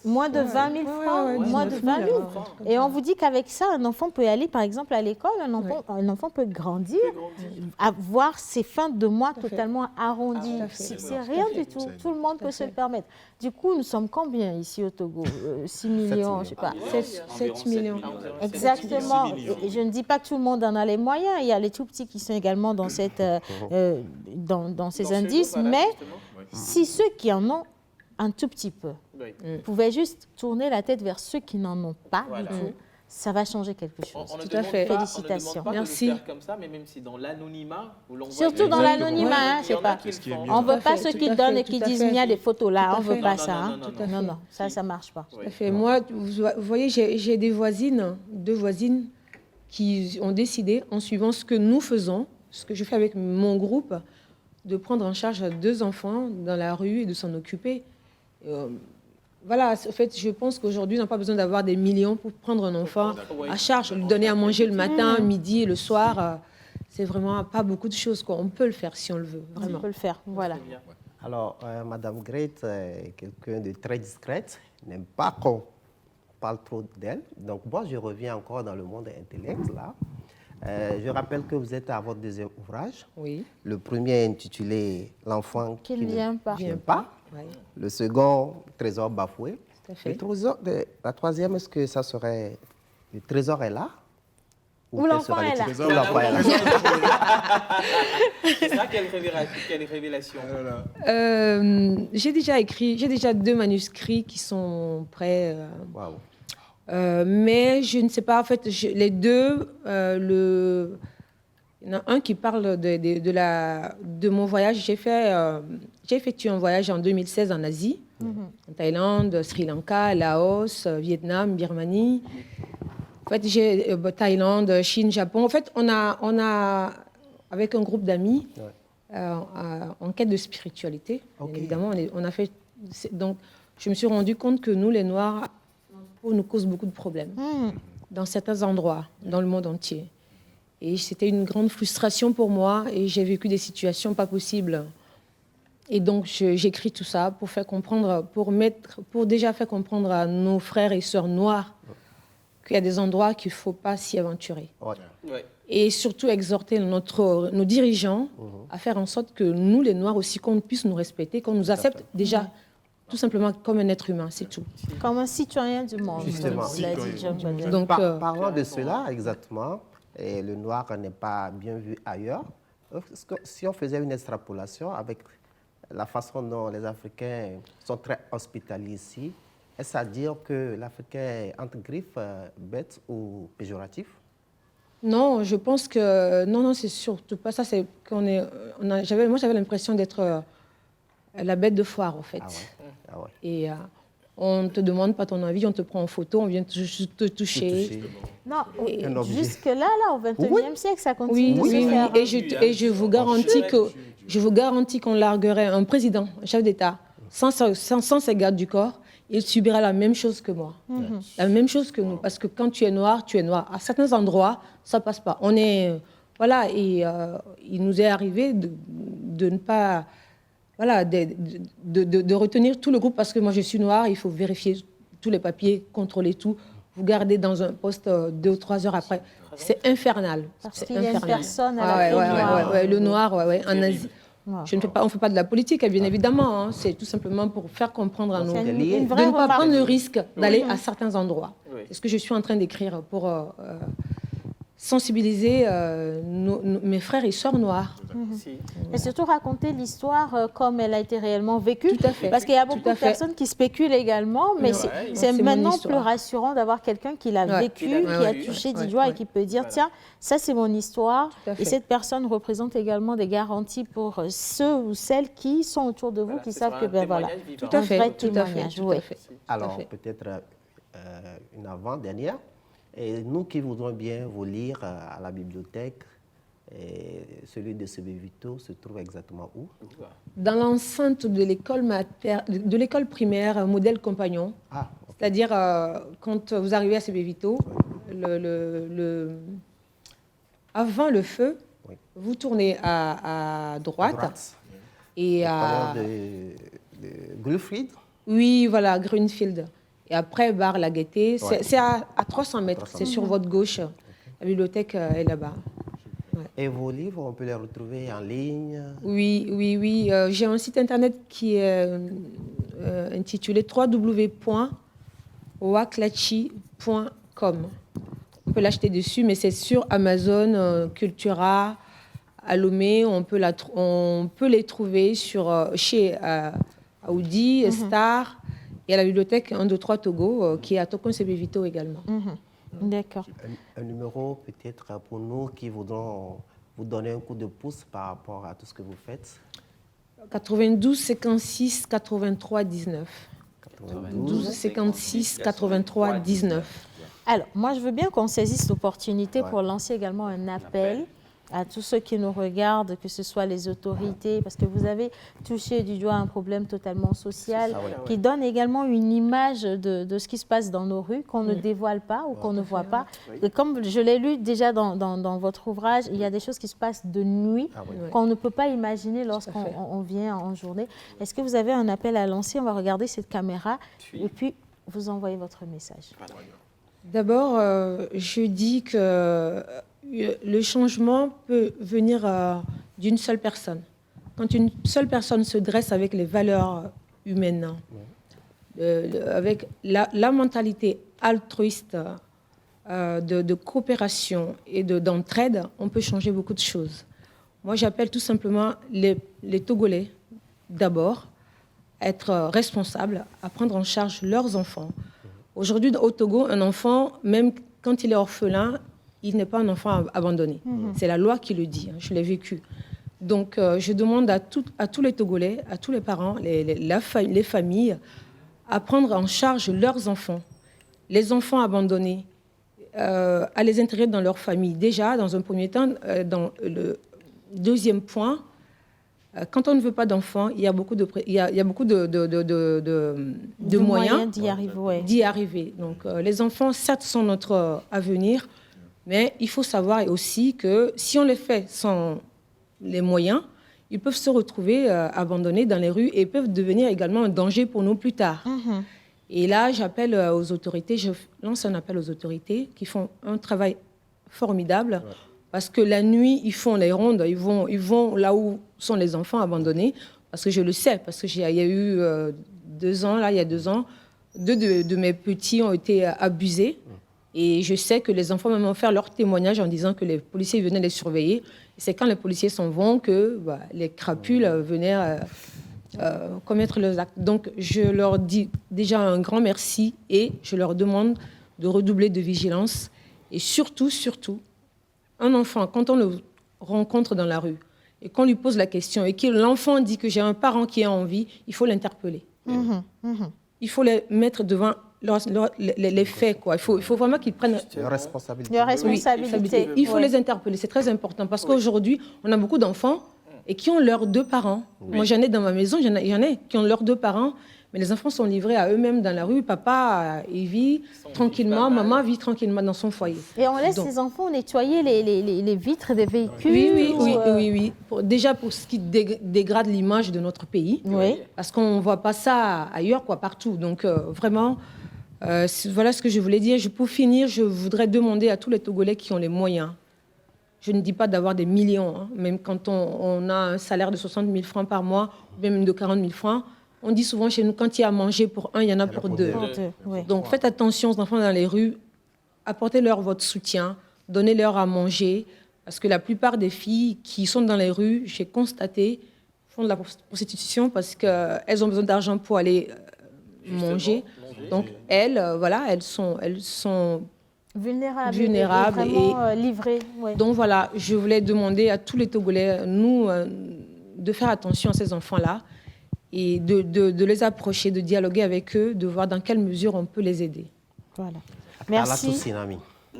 moins de 20 000 francs, moins de 20 000. Et on vous dit qu'avec ça, un enfant peut aller, par exemple, à l'école, un enfant peut grandir, avoir ses fins de mois totalement arrondies. C'est rien du tout. Tout le monde peut se le permettre. Du coup, nous sommes combien ici au Togo? 6 millions, je ne sais pas. 7 millions. Exactement. Et je ne dis pas que tout le monde en a les moyens. Il y a les tout petits qui sont également dans ces indices. Mais si ceux qui en ont un tout petit peu. Vous pouvez juste tourner la tête vers ceux qui n'en ont pas du tout. Ça va changer quelque chose. Tout à fait. Félicitations. Merci. De le faire comme ça, mais même si dans l'anonymat, surtout dans l'anonymat, je sais pas. On ne veut pas ceux qui donnent et qui disent il y a des photos là. On ne veut pas ça. Non, ça ne marche pas. Tout à fait. Moi, vous voyez, j'ai deux voisines qui ont décidé, en suivant ce que nous faisons, ce que je fais avec mon groupe, de prendre en charge 2 enfants dans la rue et de s'en occuper. Voilà, en fait, je pense qu'aujourd'hui, on n'a pas besoin d'avoir des millions pour prendre un enfant à charge, lui donner à manger le matin, midi et le soir. C'est vraiment pas beaucoup de choses. On peut le faire si on le veut, vraiment. On peut le faire, voilà. Alors, Madame Grete est quelqu'un de très discrète, n'aime pas qu'on parle trop d'elle. Donc, moi, je reviens encore dans le monde intellect, là. Je rappelle que vous êtes à votre 2e ouvrage. Oui. Le premier est intitulé « L'enfant qui ne vient pas ». Oui. Le second, « Trésor bafoué ». Tout à fait. La troisième, est-ce que ça serait « Le trésor est là » ou l'enfant est là. Ou l'enfant est là. C'est ça, quelle révélation. J'ai déjà 2 manuscrits qui sont prêts. Wow. Mais je ne sais pas, en fait, les deux, il y en a un qui parle de mon voyage. J'ai effectué un voyage en 2016 en Asie, en Thaïlande, Sri Lanka, Laos, Vietnam, Birmanie. En fait, j'ai Thaïlande, Chine, Japon. En fait, on a avec un groupe d'amis, en quête de spiritualité, bien évidemment, on a fait. Donc, je me suis rendu compte que nous, les Noirs, nous cause beaucoup de problèmes dans certains endroits, dans le monde entier. Et c'était une grande frustration pour moi et j'ai vécu des situations pas possibles. Et donc, j'écris tout ça pour faire comprendre, pour déjà faire comprendre à nos frères et sœurs noirs qu'il y a des endroits qu'il ne faut pas s'y aventurer. Ouais. Et surtout exhorter nos dirigeants à faire en sorte que nous, les Noirs aussi, qu'on puisse nous respecter, qu'on nous accepte déjà tout simplement comme un être humain, c'est tout. Comme un citoyen du monde. Justement. Donc, parlant de cela, exactement, et le noir n'est pas bien vu ailleurs. Si on faisait une extrapolation avec la façon dont les Africains sont très hospitaliers ici, est-ce à dire que l'Africain est entre griffes, bête ou péjoratif? Non, je pense que... Non, c'est surtout pas ça. C'est qu'on est... moi, j'avais l'impression d'être la bête de foire, en fait. Ah ouais. Et on ne te demande pas ton avis, on te prend en photo, on vient te toucher. Non, jusque-là, au XXIe siècle, ça continue de se faire. Et je vous garantis qu'on larguerait un président, un chef d'État, sans ses gardes du corps, il subira la même chose que moi. La même chose que nous. Parce que quand tu es noir, tu es noir. À certains endroits, ça ne passe pas. Voilà, et il nous est arrivé de ne pas... Voilà, de retenir tout le groupe, parce que moi, je suis noire, il faut vérifier tous les papiers, contrôler tout. Vous gardez dans un poste 2 ou 3 heures après. C'est infernal. Parce qu'il y a une personne à la noire. Le noir, en Asie. On ne fait pas de la politique, bien évidemment. C'est tout simplement pour faire comprendre à nos... de ne pas prendre le risque d'aller à certains endroits. C'est ce que je suis en train d'écrire pour sensibiliser mes frères et sœurs noirs. Et surtout raconter l'histoire comme elle a été réellement vécue. Tout à fait. Parce qu'il y a beaucoup de personnes qui spéculent également, mais c'est maintenant plus rassurant d'avoir quelqu'un qui l'a vécu, qui a touché du doigt et qui peut dire, tiens, ça c'est mon histoire. Et cette personne représente également des garanties pour ceux ou celles qui sont autour de vous, qui savent que, ben voilà, tout à fait, un vrai tout à fait, témoignage. tout à fait. Alors, peut-être une avant-dernière. Et nous qui voudrons bien vous lire à la bibliothèque, celui de Sebevito se trouve exactement où? Dans l'enceinte de l'école primaire modèle compagnon. C'est-à-dire, quand vous arrivez à Sebevito, avant le feu, vous tournez à droite. Et à de Grunfield? Oui, voilà, Grunfield. Et après, Bar La Gaîté, c'est à 300 mètres, c'est sur votre gauche. La bibliothèque est là-bas. Et vos livres, on peut les retrouver en ligne? Oui. J'ai un site internet qui est intitulé www.waklachi.com. On peut l'acheter dessus, mais c'est sur Amazon, Cultura, à Lomé. On peut les trouver chez Audi, Star. Et à la bibliothèque 1, 2, 3 Togo, qui est à Tokon Sebevito également. D'accord. Un numéro peut-être pour nous qui voudront vous donner un coup de pouce par rapport à tout ce que vous faites. 92 56 83 19. 92 56 83 19. Alors, moi, je veux bien qu'on saisisse l'opportunité pour lancer également un appel à tous ceux qui nous regardent, que ce soit les autorités, parce que vous avez touché du doigt un problème totalement social qui donne également une image de ce qui se passe dans nos rues, qu'on ne dévoile pas ou qu'on ne voit pas. Et comme je l'ai lu déjà dans votre ouvrage, il y a des choses qui se passent de nuit qu'on ne peut pas imaginer lorsqu'on vient en journée. Est-ce que vous avez un appel à lancer? On va regarder cette caméra et puis vous envoyez votre message. D'abord, je dis que le changement peut venir d'une seule personne. Quand une seule personne se dresse avec les valeurs humaines, avec la mentalité altruiste de coopération et d'entraide, on peut changer beaucoup de choses. Moi, j'appelle tout simplement les Togolais, d'abord, à être responsables, à prendre en charge leurs enfants. Aujourd'hui, au Togo, un enfant, même quand il est orphelin, il n'est pas un enfant abandonné. C'est la loi qui le dit, je l'ai vécu. Donc, je demande à tous les Togolais, à tous les parents, les familles, à prendre en charge leurs enfants. Les enfants abandonnés, à les intégrer dans leur famille. Déjà, dans un premier temps, dans le deuxième point, quand on ne veut pas d'enfants, il y a beaucoup de moyens d'y arriver. Donc, les enfants, certes, sont notre avenir, mais il faut savoir aussi que si on les fait sans les moyens, ils peuvent se retrouver abandonnés dans les rues et peuvent devenir également un danger pour nous plus tard. Et là, j'appelle aux autorités, je lance un appel aux autorités qui font un travail formidable parce que la nuit, ils font les rondes, ils vont là où sont les enfants abandonnés, parce que je le sais, parce qu'il y a eu 2 ans, il y a 2 ans, 2 de mes petits ont été abusés. Et je sais que les enfants m'ont fait leur témoignage en disant que les policiers venaient les surveiller. Et c'est quand les policiers s'en vont que les crapules venaient commettre leurs actes. Donc, je leur dis déjà un grand merci et je leur demande de redoubler de vigilance. Et surtout, un enfant, quand on le rencontre dans la rue et qu'on lui pose la question et que l'enfant dit que j'ai un parent qui est en vie, il faut l'interpeller. Il faut les mettre devant les faits, quoi. Il faut vraiment qu'ils prennent leur responsabilité. Il faut les interpeller, c'est très important parce qu'aujourd'hui, on a beaucoup d'enfants et qui ont leurs 2 parents. Moi, j'en ai dans ma maison, j'en ai qui ont leurs 2 parents, mais les enfants sont livrés à eux-mêmes dans la rue. Papa, il vit tranquillement, maman vit tranquillement dans son foyer. Et on laisse les enfants nettoyer les vitres des véhicules? Oui. Déjà pour ce qui dégrade l'image de notre pays, parce qu'on ne voit pas ça ailleurs, partout. Donc, vraiment... voilà ce que je voulais dire. Pour finir, je voudrais demander à tous les Togolais qui ont les moyens, je ne dis pas d'avoir des millions, même quand on a un salaire de 60 000 francs par mois, ou même de 40 000 francs, On dit souvent chez nous, quand il y a à manger pour un, il y en a pour deux. Oui. Donc faites attention aux enfants dans les rues, apportez-leur votre soutien, donnez-leur à manger, parce que la plupart des filles qui sont dans les rues, j'ai constaté, font de la prostitution parce qu'elles ont besoin d'argent pour aller manger. Donc elles, voilà, elles sont vulnérables et vraiment livrées. Ouais. Donc voilà, je voulais demander à tous les Togolais, nous, de faire attention à ces enfants-là et de les approcher, de dialoguer avec eux, de voir dans quelle mesure on peut les aider. Voilà. Merci. Amen.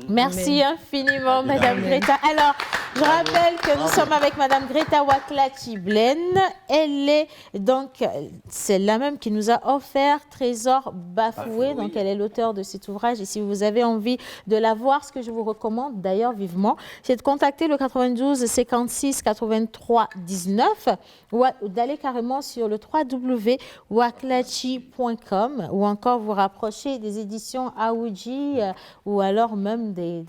Merci infiniment, Madame Greta. Alors, je rappelle que nous sommes avec Madame Greta Waklachi-Blaine. Elle est donc celle-là même qui nous a offert Trésor bafoué. Donc, elle est l'auteur de cet ouvrage. Et si vous avez envie de la voir, ce que je vous recommande d'ailleurs vivement, c'est de contacter le 92 56 83 19 ou d'aller carrément sur le www.waklachi.com ou encore vous rapprocher des éditions Aouji ou alors même des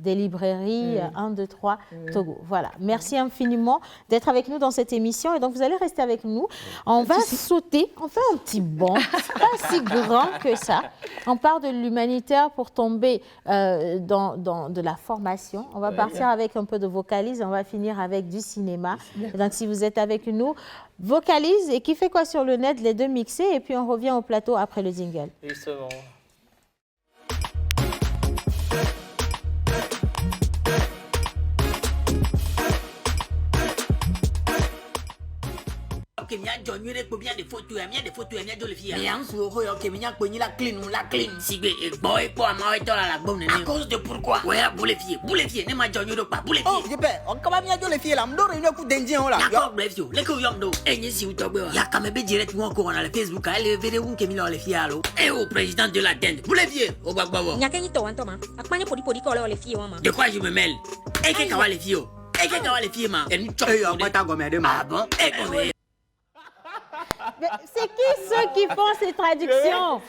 librairies 1, 2, 3 Togo. Voilà. Merci infiniment d'être avec nous dans cette émission. Et donc, vous allez rester avec nous. On va sauter, on fait un petit bond. C'est pas si grand que ça. On part de l'humanitaire pour tomber dans de la formation. On va partir avec un peu de vocalise. On va finir avec du cinéma. Et donc, si vous êtes avec nous, vocalise et qui fait quoi sur le net, les deux mixés. Et puis, on revient au plateau après le jingle. Justement. Kemia jonyu re kobia de photo ya mia de photo ya mia do le fia. Mais en suro yo kemia kwenyi la clean sigbe e boy po ama e tola la bonne ne. À cause de pourquoi? Ouais, boule fie ne ma jonyu do pa boule fie. Oh, je peux. On kaba mia do le fie la mdo re no ku denjin la. D'accord, bref yo. Le ko yom do. Enyi si utogbe wa. Ya kamebe direct mo ko na le Facebook a le vere un kemia le fie alo. Et au président de la dinde. Boule fie au gbagba wo. Nyake ni to wan to ma. Akpanye podi ko le fie wa ma. De quoi je me mêle? Et que kawa le fie o. Et que kawa le fie ma. Et nous chop. Eh yo, pas ta gomme de ma. Ah bon? Et comme c'est qui ceux qui font ces traductions?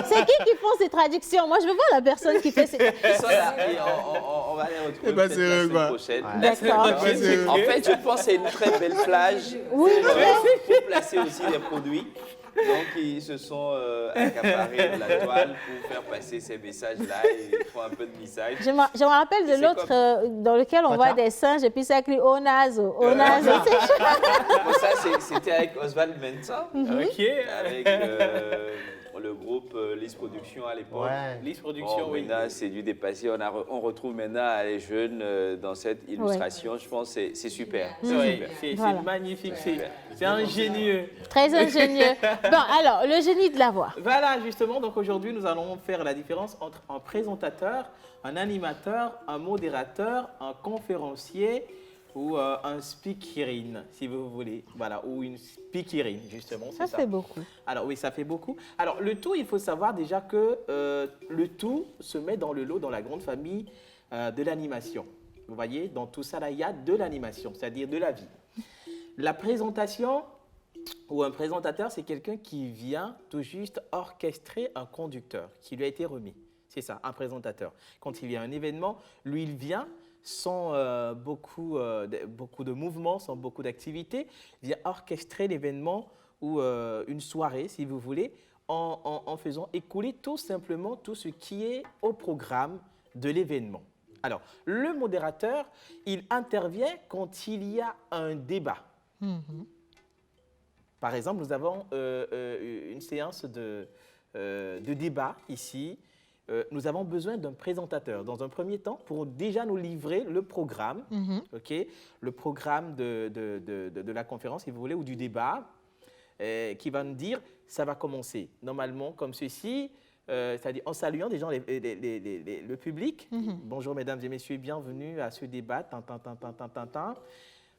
C'est qui font ces traductions? Moi, je veux voir la personne qui fait ces traductions. On va les retrouver la semaine prochaine. D'accord. En fait, je pense que c'est une très belle plage pour placer aussi les produits. Donc, ils se sont accaparés de la toile pour faire passer ces messages-là. Ils font un peu de message. Je me rappelle de l'autre dans lequel on voit des singes et puis ça écrit Onazo. Onazo. Ça, c'était avec Oswald Mensa. Avec le groupe Lys Productions à l'époque. Ouais. Lys Productions, oui. Maintenant, c'est du dépassé. On retrouve maintenant les jeunes dans cette illustration. Ouais. Je pense que c'est super. C'est magnifique. C'est ingénieux. Très ingénieux. Bon, alors, le génie de la voix. Voilà, justement. Donc aujourd'hui, nous allons faire la différence entre un présentateur, un animateur, un modérateur, un conférencier ou un speakerine, si vous voulez. Voilà, ou une speakerine, justement. Ça fait beaucoup. Alors oui, ça fait beaucoup. Alors le tout, il faut savoir déjà que le tout se met dans le lot, dans la grande famille de l'animation. Vous voyez, dans tout ça, là, il y a de l'animation, c'est-à-dire de la vie. La présentation ou un présentateur, c'est quelqu'un qui vient tout juste orchestrer un conducteur qui lui a été remis. C'est ça, un présentateur. Quand il y a un événement, lui, il vient sans beaucoup de mouvements, sans beaucoup d'activités, il vient orchestrer l'événement ou une soirée, si vous voulez, en faisant écouler tout simplement tout ce qui est au programme de l'événement. Alors, le modérateur, il intervient quand il y a un débat. Par exemple, nous avons une séance de débat ici. Nous avons besoin d'un présentateur, dans un premier temps, pour déjà nous livrer le programme, le programme de la conférence, si vous voulez, ou du débat, qui va nous dire, ça va commencer normalement comme ceci, c'est-à-dire en saluant des gens, le public. Bonjour mesdames et messieurs, bienvenue à ce débat.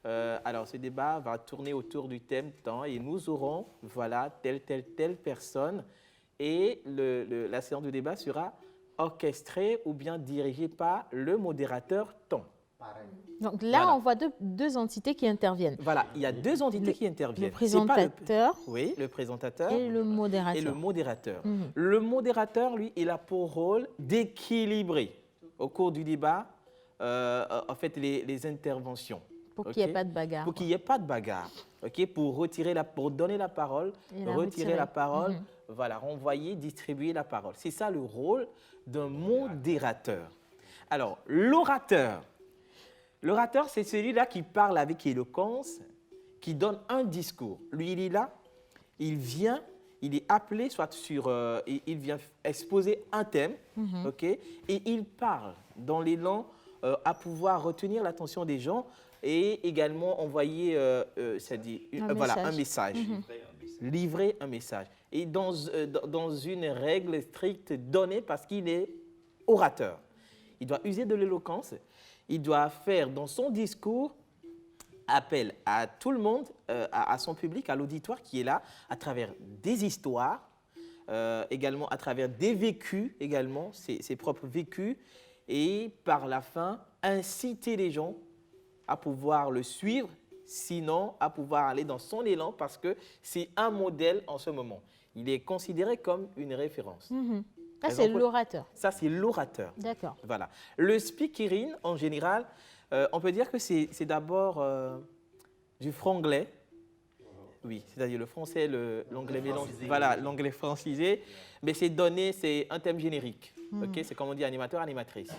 Alors ce débat va tourner autour du thème temps et nous aurons, voilà, telle personne. Et la séance de débat sera orchestrée ou bien dirigée par le modérateur temps. Donc là, voilà. On voit deux entités qui interviennent. Voilà, il y a deux entités qui interviennent. Le présentateur. Oui, le présentateur. Et le modérateur. Et le modérateur. Le modérateur, lui, il a pour rôle d'équilibrer au cours du débat, en fait, les interventions. Pour qu'il n'y ait pas de bagarre. Pour qu'il n'y ait pas de bagarre. Ok, pour donner la parole, retirer la parole, voilà, renvoyer, distribuer la parole. C'est ça le rôle d'un modérateur. Alors, l'orateur. L'orateur, c'est celui-là qui parle avec éloquence, qui donne un discours. Lui, il est là, il vient, il est appelé, soit sur, il vient exposer un thème, ok, et il parle dans l'élan à pouvoir retenir l'attention des gens et également envoyer un message. Livrer un message. Et dans une règle stricte donnée parce qu'il est orateur. Il doit user de l'éloquence, il doit faire dans son discours appel à tout le monde, à son public, à l'auditoire qui est là, à travers des histoires, également à travers des vécus, également, ses propres vécus, et par la fin, inciter les gens à pouvoir le suivre, sinon à pouvoir aller dans son élan parce que c'est un modèle en ce moment. Il est considéré comme une référence. Ça, c'est l'orateur. Ça, c'est l'orateur. D'accord. Voilà. Le speakerine, en général, on peut dire que c'est d'abord du franglais. Oui, c'est-à-dire le français, l'anglais mélangé. Voilà, l'anglais francisé. Mais c'est un thème générique. Okay? C'est comme on dit animateur, animatrice.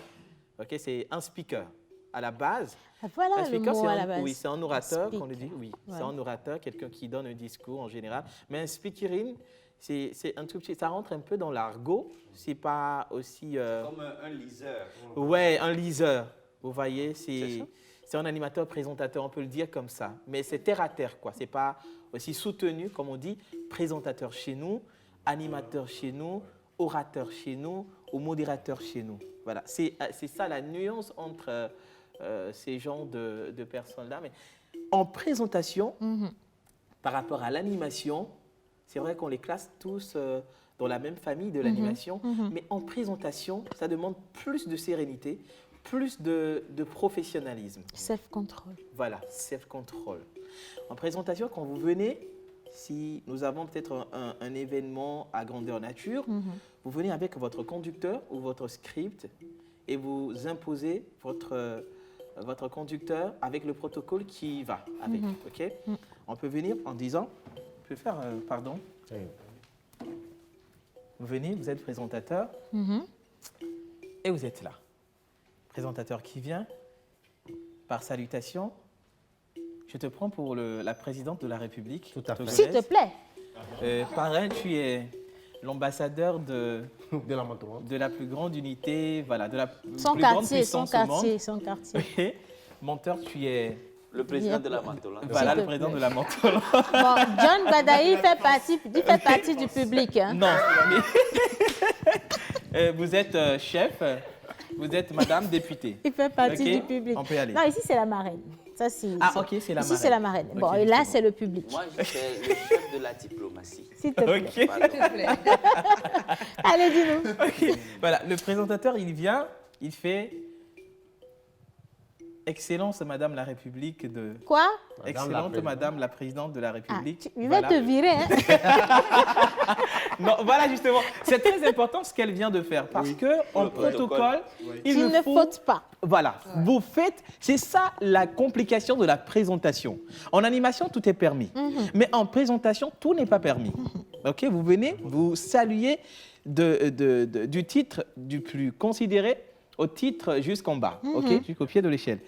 Okay? C'est un speaker. À la base, voilà un speaker, le mot à la base. Oui, c'est un orateur, qu'on le dit. Oui, c'est un orateur, quelqu'un qui donne un discours en général. Mais un speakerine, c'est un tout petit, ça rentre un peu dans l'argot. C'est pas aussi. Comme un liseur. Ouais, un liseur. Vous voyez, c'est un animateur présentateur, on peut le dire comme ça. Mais c'est terre à terre, quoi. C'est pas aussi soutenu, comme on dit, présentateur chez nous, animateur chez nous, orateur chez nous, ou modérateur chez nous. Voilà, c'est ça la nuance entre ces genres de personnes-là. Mais en présentation, par rapport à l'animation, c'est vrai qu'on les classe tous dans la même famille de l'animation, mais en présentation, ça demande plus de sérénité, plus de professionnalisme. Self-control. Voilà, self-control. En présentation, quand vous venez, si nous avons peut-être un événement à grandeur nature, vous venez avec votre conducteur ou votre script et vous imposez votre conducteur avec le protocole qui va avec. Okay? On peut venir en disant, on peut faire, pardon. Vous venez, vous êtes présentateur et vous êtes là. Présentateur qui vient, par salutation, je te prends pour la présidente de la République. Tout à fait. S'il te plaît. Parrain, tu es l'ambassadeur de la plus grande unité, voilà, de la plus quartier, grande puissance au monde. Son quartier. Menteur, tu es... Le président de la Mantolande. Voilà, le président de la Mantolande. Bon, John Badaï fait partie du public. Hein. Non, mais vous êtes chef, vous êtes madame députée. Il fait partie du public. On peut y aller. Non, ici, c'est la marraine. Ça, ok, c'est la marraine. Ici, c'est la marraine. Bon, et là, c'est le public. Moi, je suis le chef de la diplomatie. S'il te plaît. Ok. Allez, dis-nous. Okay. Voilà, le présentateur, il vient, il fait... Excellence, Madame la République de... Quoi? Excellente Madame la Présidente de la République. Il va te virer, hein? Non, voilà, justement. C'est très important ce qu'elle vient de faire. Parce qu'en protocole, il ne faut pas. Voilà. Vous faites... C'est ça la complication de la présentation. En animation, tout est permis. Mais en présentation, tout n'est pas permis. OK? Vous venez, vous saluez du titre du plus considéré au titre jusqu'en bas, ok, jusqu'au pied de l'échelle.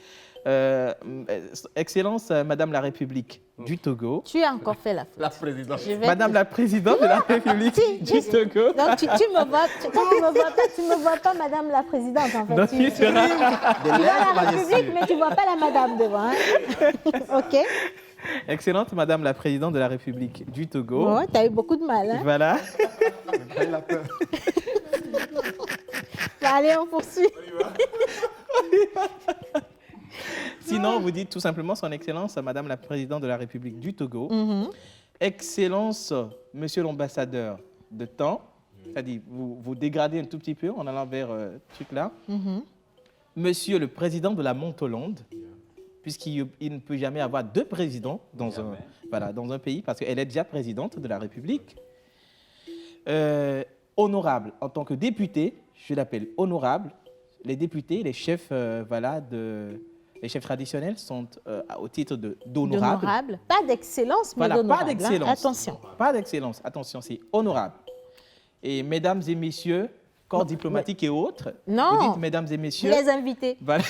Excellence, Madame la République du Togo. Tu as encore fait la faute. La présidente. Madame la Présidente de la République du Togo. Donc tu me vois pas Madame la Présidente en fait. Donc, tu vois la République, mais tu vois pas la Madame devant. Hein? Ok. Excellente Madame la Présidente de la République du Togo. Oh, tu as eu beaucoup de mal. Hein? Voilà. Elle a peur. Allez, on poursuit. Sinon, vous dites tout simplement Son Excellence, Madame la Présidente de la République du Togo. Excellence, Monsieur l'ambassadeur de temps. C'est-à-dire, vous dégradez un tout petit peu en allant vers ce truc-là. Monsieur le Président de la Mantolande, puisqu'il ne peut jamais avoir deux présidents dans un pays, parce qu'elle est déjà présidente de la République. Honorable, en tant que député, je l'appelle honorable, les députés, les chefs Les chefs traditionnels sont au titre d'honorable. D'honorable. Pas d'excellence, mais Voilà, d'honorable. pas d'excellence. Attention. Pas d'excellence. Attention, c'est honorable. Et mesdames et messieurs, corps diplomatique et autres. Non. Vous dites mesdames et messieurs. Les invités. Voilà.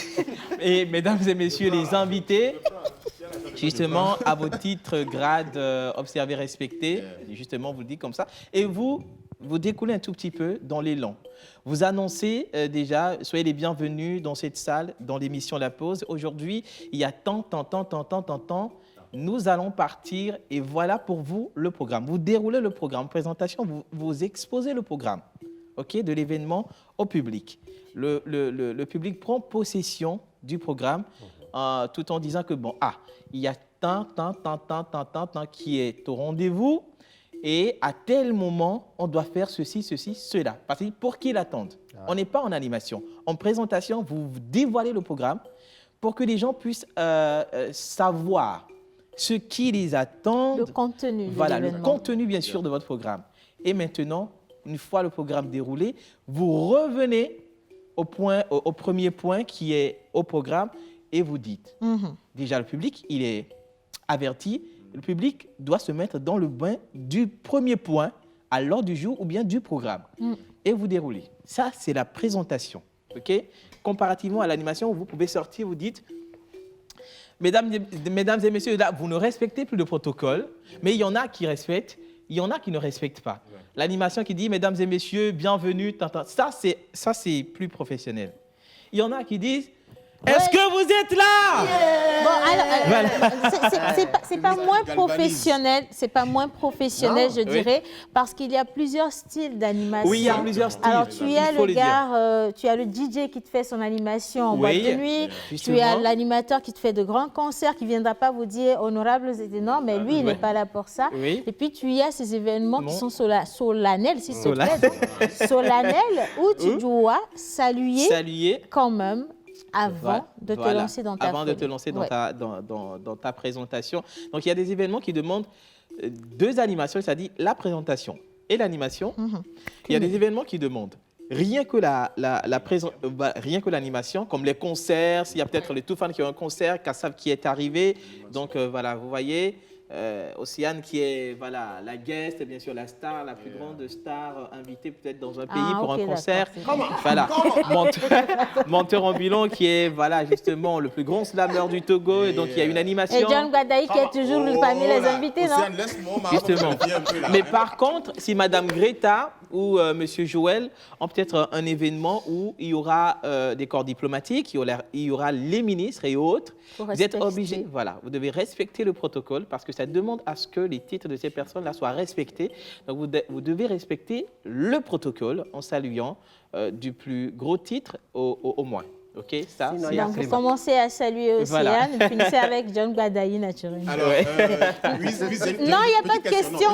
Et mesdames et messieurs, les invités, justement, à vos titres, grades, observés, respectés, justement, vous le dites comme ça. Et vous découlez un tout petit peu dans l'élan. Vous annoncez déjà, soyez les bienvenus dans cette salle, dans l'émission La Pause. Aujourd'hui, il y a tant. Nous allons partir et voilà pour vous le programme. Vous déroulez le programme, présentation, vous exposez le programme, ok, de l'événement au public. Le public prend possession du programme tout en disant que, il y a tant qui est au rendez-vous et à tel moment, on doit faire ceci, cela. Parce que pour qu'ils l'attendent. On n'est pas en animation. En présentation, vous dévoilez le programme pour que les gens puissent savoir ce qui les attend. Le contenu. Voilà, le contenu, bien sûr, de votre programme. Et maintenant, une fois le programme déroulé, vous revenez au premier point qui est au programme et vous dites. Déjà, le public, il est averti. Le public doit se mettre dans le bain du premier point à l'ordre du jour ou bien du programme. Et vous déroulez. Ça, c'est la présentation. Okay? Comparativement à l'animation, où vous pouvez sortir, vous dites, mesdames et messieurs, là, vous ne respectez plus le protocole, mais il y en a qui respectent, il y en a qui ne respectent pas. Ouais. L'animation qui dit, mesdames et messieurs, bienvenue, ça, c'est plus professionnel. Il y en a qui disent, est-ce que vous êtes là? Bon, alors, c'est pas moins professionnel, je dirais, parce qu'il y a plusieurs styles d'animation. Oui, il y a plusieurs styles. Alors, tu as le gars, tu as le DJ qui te fait son animation en boîte de nuit, tu as l'animateur qui te fait de grands concerts, qui ne viendra pas vous dire honorable, c'est énorme, mais lui, il n'est pas là pour ça. Et puis, tu as ces événements qui sont solennels, s'il te plaît, solennels, où tu dois saluer quand même. Avant de te lancer dans ta Avant de te lancer dans ta présentation. Donc, il y a des événements qui demandent deux animations, c'est-à-dire la présentation et l'animation. Il y a des événements qui demandent rien que l'animation, comme les concerts, s'il y a peut-être les tout fans qui ont un concert, qui savent qui est arrivé. Donc, voilà, vous voyez... Océane qui est la guest, bien sûr la star, la plus grande star invitée peut-être dans un pays pour un concert. Voilà. Monteur ambulant qui est justement le plus grand slammer du Togo et donc il y a une animation. Et John Gbadayi qui est toujours parmi les invités, non? Justement. Mais par contre, si Madame Greta ou Monsieur Joël ont peut-être un événement où il y aura des corps diplomatiques, il y aura les ministres et autres, vous êtes obligés, vous devez respecter le protocole parce que ça demande à ce que les titres de ces personnes-là soient respectés. Donc, vous devez respecter le protocole en saluant du plus gros titre au moins. OK, ça, donc, vous commencez à saluer Océane, vous finissez avec John Gbadayi, naturellement. Alors, non, il n'y a pas de question.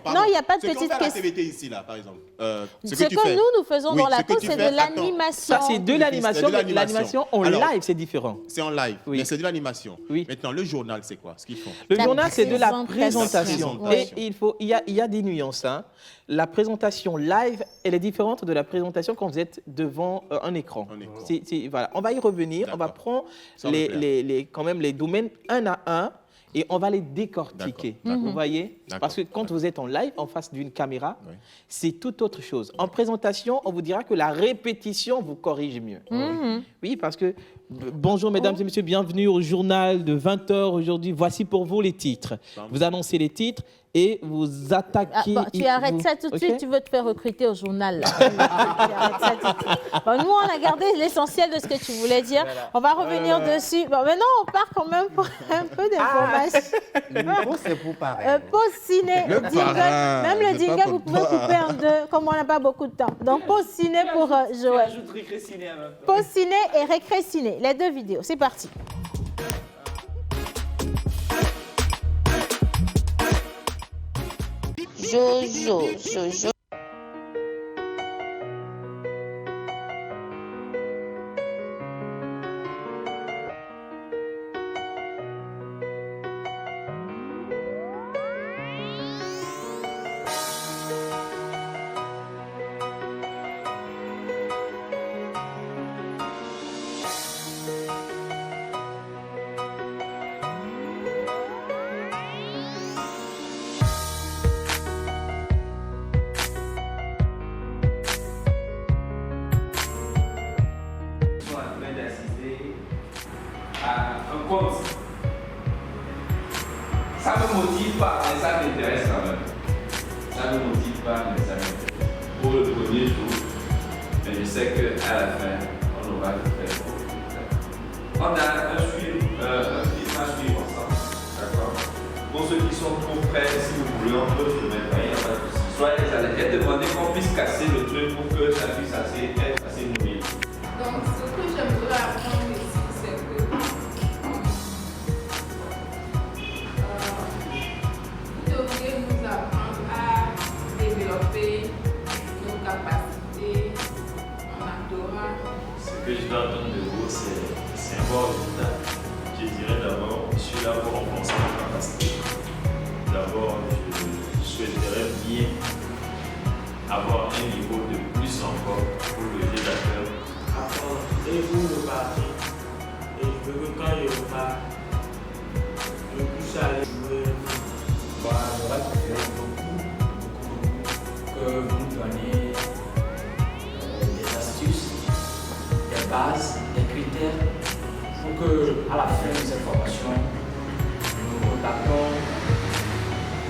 Non, il n'y a pas de petite question. L'activité ici, là, par exemple. Ce que nous faisons dans la pause, c'est de l'animation. Ça, c'est de l'animation, mais l'animation en live, c'est différent. C'est en live, mais c'est de l'animation. Maintenant, le journal, c'est quoi ce qu'ils font? Le journal, c'est de la présentation. Et il y a des nuances. La présentation live, elle est différente de la présentation quand vous êtes devant un écran. On va y revenir, on va prendre quand même les domaines un à un et on va les décortiquer. Vous voyez? Parce que quand vous êtes en live, en face d'une caméra, c'est tout autre chose. En présentation, on vous dira que la répétition vous corrige mieux. Oui, parce que, bonjour mesdames et messieurs, bienvenue au journal de 20h aujourd'hui. Voici pour vous les titres. Vous annoncez les titres et vous attaquez... tu arrêtes ça tout de suite, tu veux te faire recruter au journal. Là. Tu arrêtes ça tout de suite. Bon, nous, on a gardé l'essentiel de ce que tu voulais dire. On va revenir dessus. Bon, maintenant, on part quand même pour un peu d'informations. C'est pour pareil. Pause ciné, même le jingle, vous pouvez couper en deux, comme on n'a pas beaucoup de temps. Donc, pause ciné pour Joël. Pause ciné et récré ciné, les deux vidéos. C'est parti. Jojo. motive pas, mais ça m'intéresse quand même. Ça ne me motive pas, mais ça m'intéresse. Pour le premier jour, mais je sais qu'à la fin, on aura tout fait pour. On a un film à suivre ensemble. D'accord? Pour ceux qui sont trop près, si vous voulez, on peut se mettre, il n'y a pas de souci. Soyez à l'aise. J'ai demandé qu'on puisse casser le truc pour que ça puisse être assez mobile. Donc, ce que j'aimerais apprendre ici, c'est que vous devriez nous apprendre à développer nos capacités en actorat. Ce que je dois attendre de vous, c'est un bon résultat. Je dirais d'abord, je suis là pour renforcer nos capacités. D'abord, je souhaiterais bien avoir un niveau de plus encore pour le jeu d'acteur. Apprendre et vous repartir. Et je veux que quand je repars, je puisse aller jouer. J'aurais préféré beaucoup que vous nous donniez des astuces, des bases, des critères pour que à la fin de cette formation, nous repartons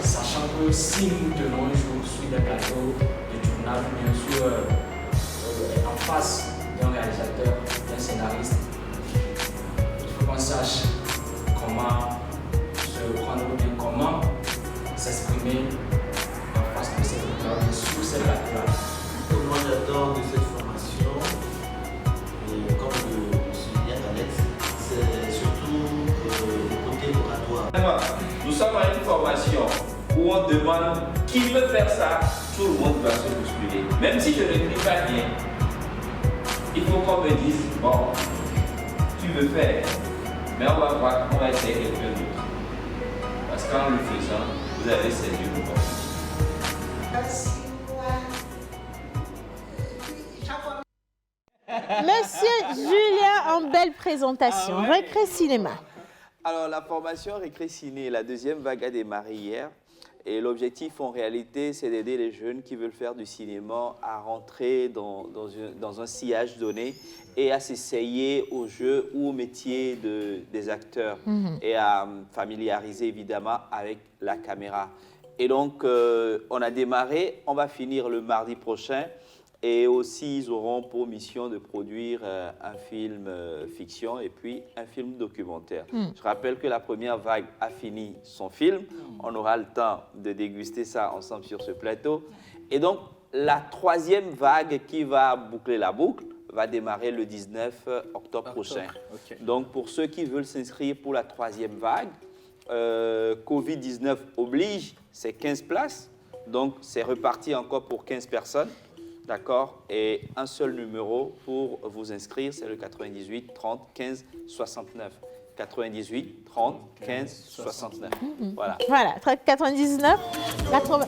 sachant que si nous devons un jour sur des plateaux de tournage, bien sûr, en face d'un réalisateur, d'un scénariste, il faut qu'on sache comment se prendre bien, comment s'exprimer en face de cette plateau, sur ces plateaux-là. Ce que moi j'adore de cette formation, et comme le soulignait Alex, c'est surtout le côté oratoire. Nous sommes à une formation où on demande qui peut faire ça, tout le monde va se bousculer. Même si je ne crie pas bien, il faut qu'on me dise, bon, tu veux faire, mais on va voir, on va essayer quelqu'un d'autre. Parce qu'en le faisant, vous avez saisi l'opportunité. Monsieur Julien, en belle présentation. Ah ouais. Récré Cinéma. Alors, la formation Récré Ciné, la deuxième vague a démarré hier. Et l'objectif, en réalité, c'est d'aider les jeunes qui veulent faire du cinéma à rentrer dans un sillage donné et à s'essayer au jeu ou au métier des acteurs et à familiariser évidemment avec la caméra. Et donc, on a démarré, on va finir le mardi prochain. Et aussi, ils auront pour mission de produire un film fiction et puis un film documentaire. Je rappelle que la première vague a fini son film. On aura le temps de déguster ça ensemble sur ce plateau. Et donc, la troisième vague qui va boucler la boucle va démarrer le 19 octobre prochain. Okay. Donc, pour ceux qui veulent s'inscrire pour la troisième vague, Covid-19 oblige, c'est 15 places. Donc, c'est reparti encore pour 15 personnes. D'accord? Et un seul numéro pour vous inscrire, c'est le 98 30 15 69. 98 30 15 69. Voilà. Voilà, 99 80.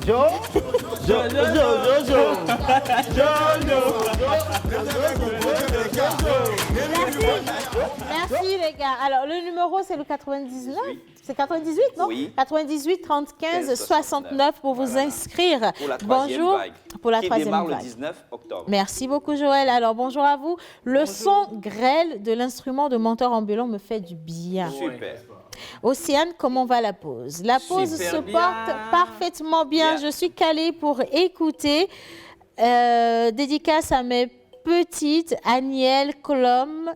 Merci les gars. Alors le numéro c'est le 99. C'est 98, non? Oui. 98 30 15 69 pour vous inscrire. Pour la troisième Bonjour. vague, Pour la qui troisième démarre vague. le 19 octobre. Merci beaucoup Joël. Alors bonjour à vous. Le son grêle de l'instrument de monteur ambulant me fait du bien. Super. Océane, comment va la pause? La pause Super se bien. porte parfaitement bien. Je suis calée pour écouter. Dédicace à mes petites, Aniel, Calom,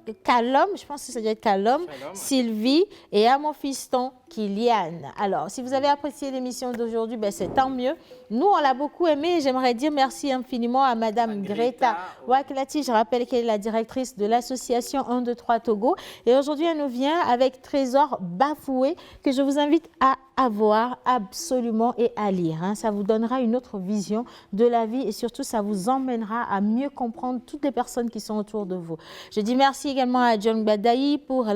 je pense que ça doit être Calom, Sylvie, et à mon fiston, Kylian. Alors, si vous avez apprécié l'émission d'aujourd'hui, ben, c'est tant mieux. Nous, on l'a beaucoup aimé et j'aimerais dire merci infiniment à Madame Greta Waklati. Je rappelle qu'elle est la directrice de l'association 1, 2, 3 Togo. Et aujourd'hui, elle nous vient avec Trésor Bafoué que je vous invite à avoir absolument et à lire. Hein. Ça vous donnera une autre vision de la vie et surtout, ça vous emmènera à mieux comprendre toutes les personnes qui sont autour de vous. Je dis merci également à John Badaï pour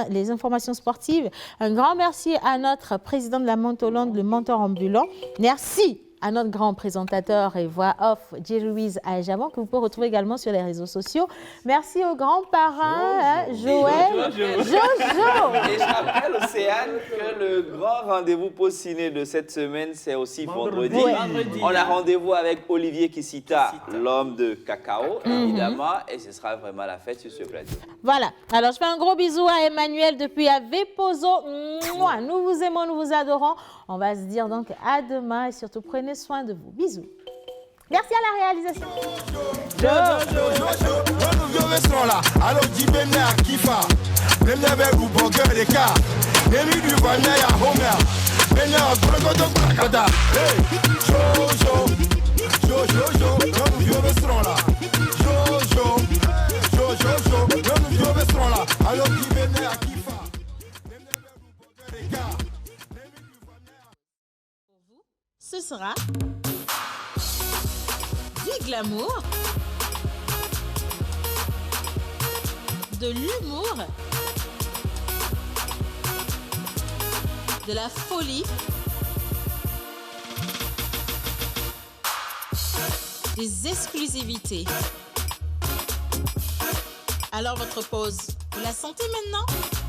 les informations sportives. Un grand merci à notre président de la Montolande, le mentor ambulant. Merci à notre grand présentateur et voix off, J-Louise Ajavan, que vous pouvez retrouver également sur les réseaux sociaux. Merci aux grands-parents, Joël, Jojo. Et je rappelle, Océane, que le grand rendez-vous post ciné de cette semaine, c'est aussi vendredi. Oui. On a rendez-vous avec Olivier Kissita, l'homme de cacao, évidemment, et ce sera vraiment la fête sur ce plateau. Voilà. Alors, je fais un gros bisou à Emmanuel depuis Avepozo. Nous vous aimons, nous vous adorons. On va se dire donc à demain et surtout prenez soin de vous. Bisous. Merci à la réalisation. Ce sera du glamour, de l'humour, de la folie, des exclusivités. Alors votre pause, vous la sentez maintenant ?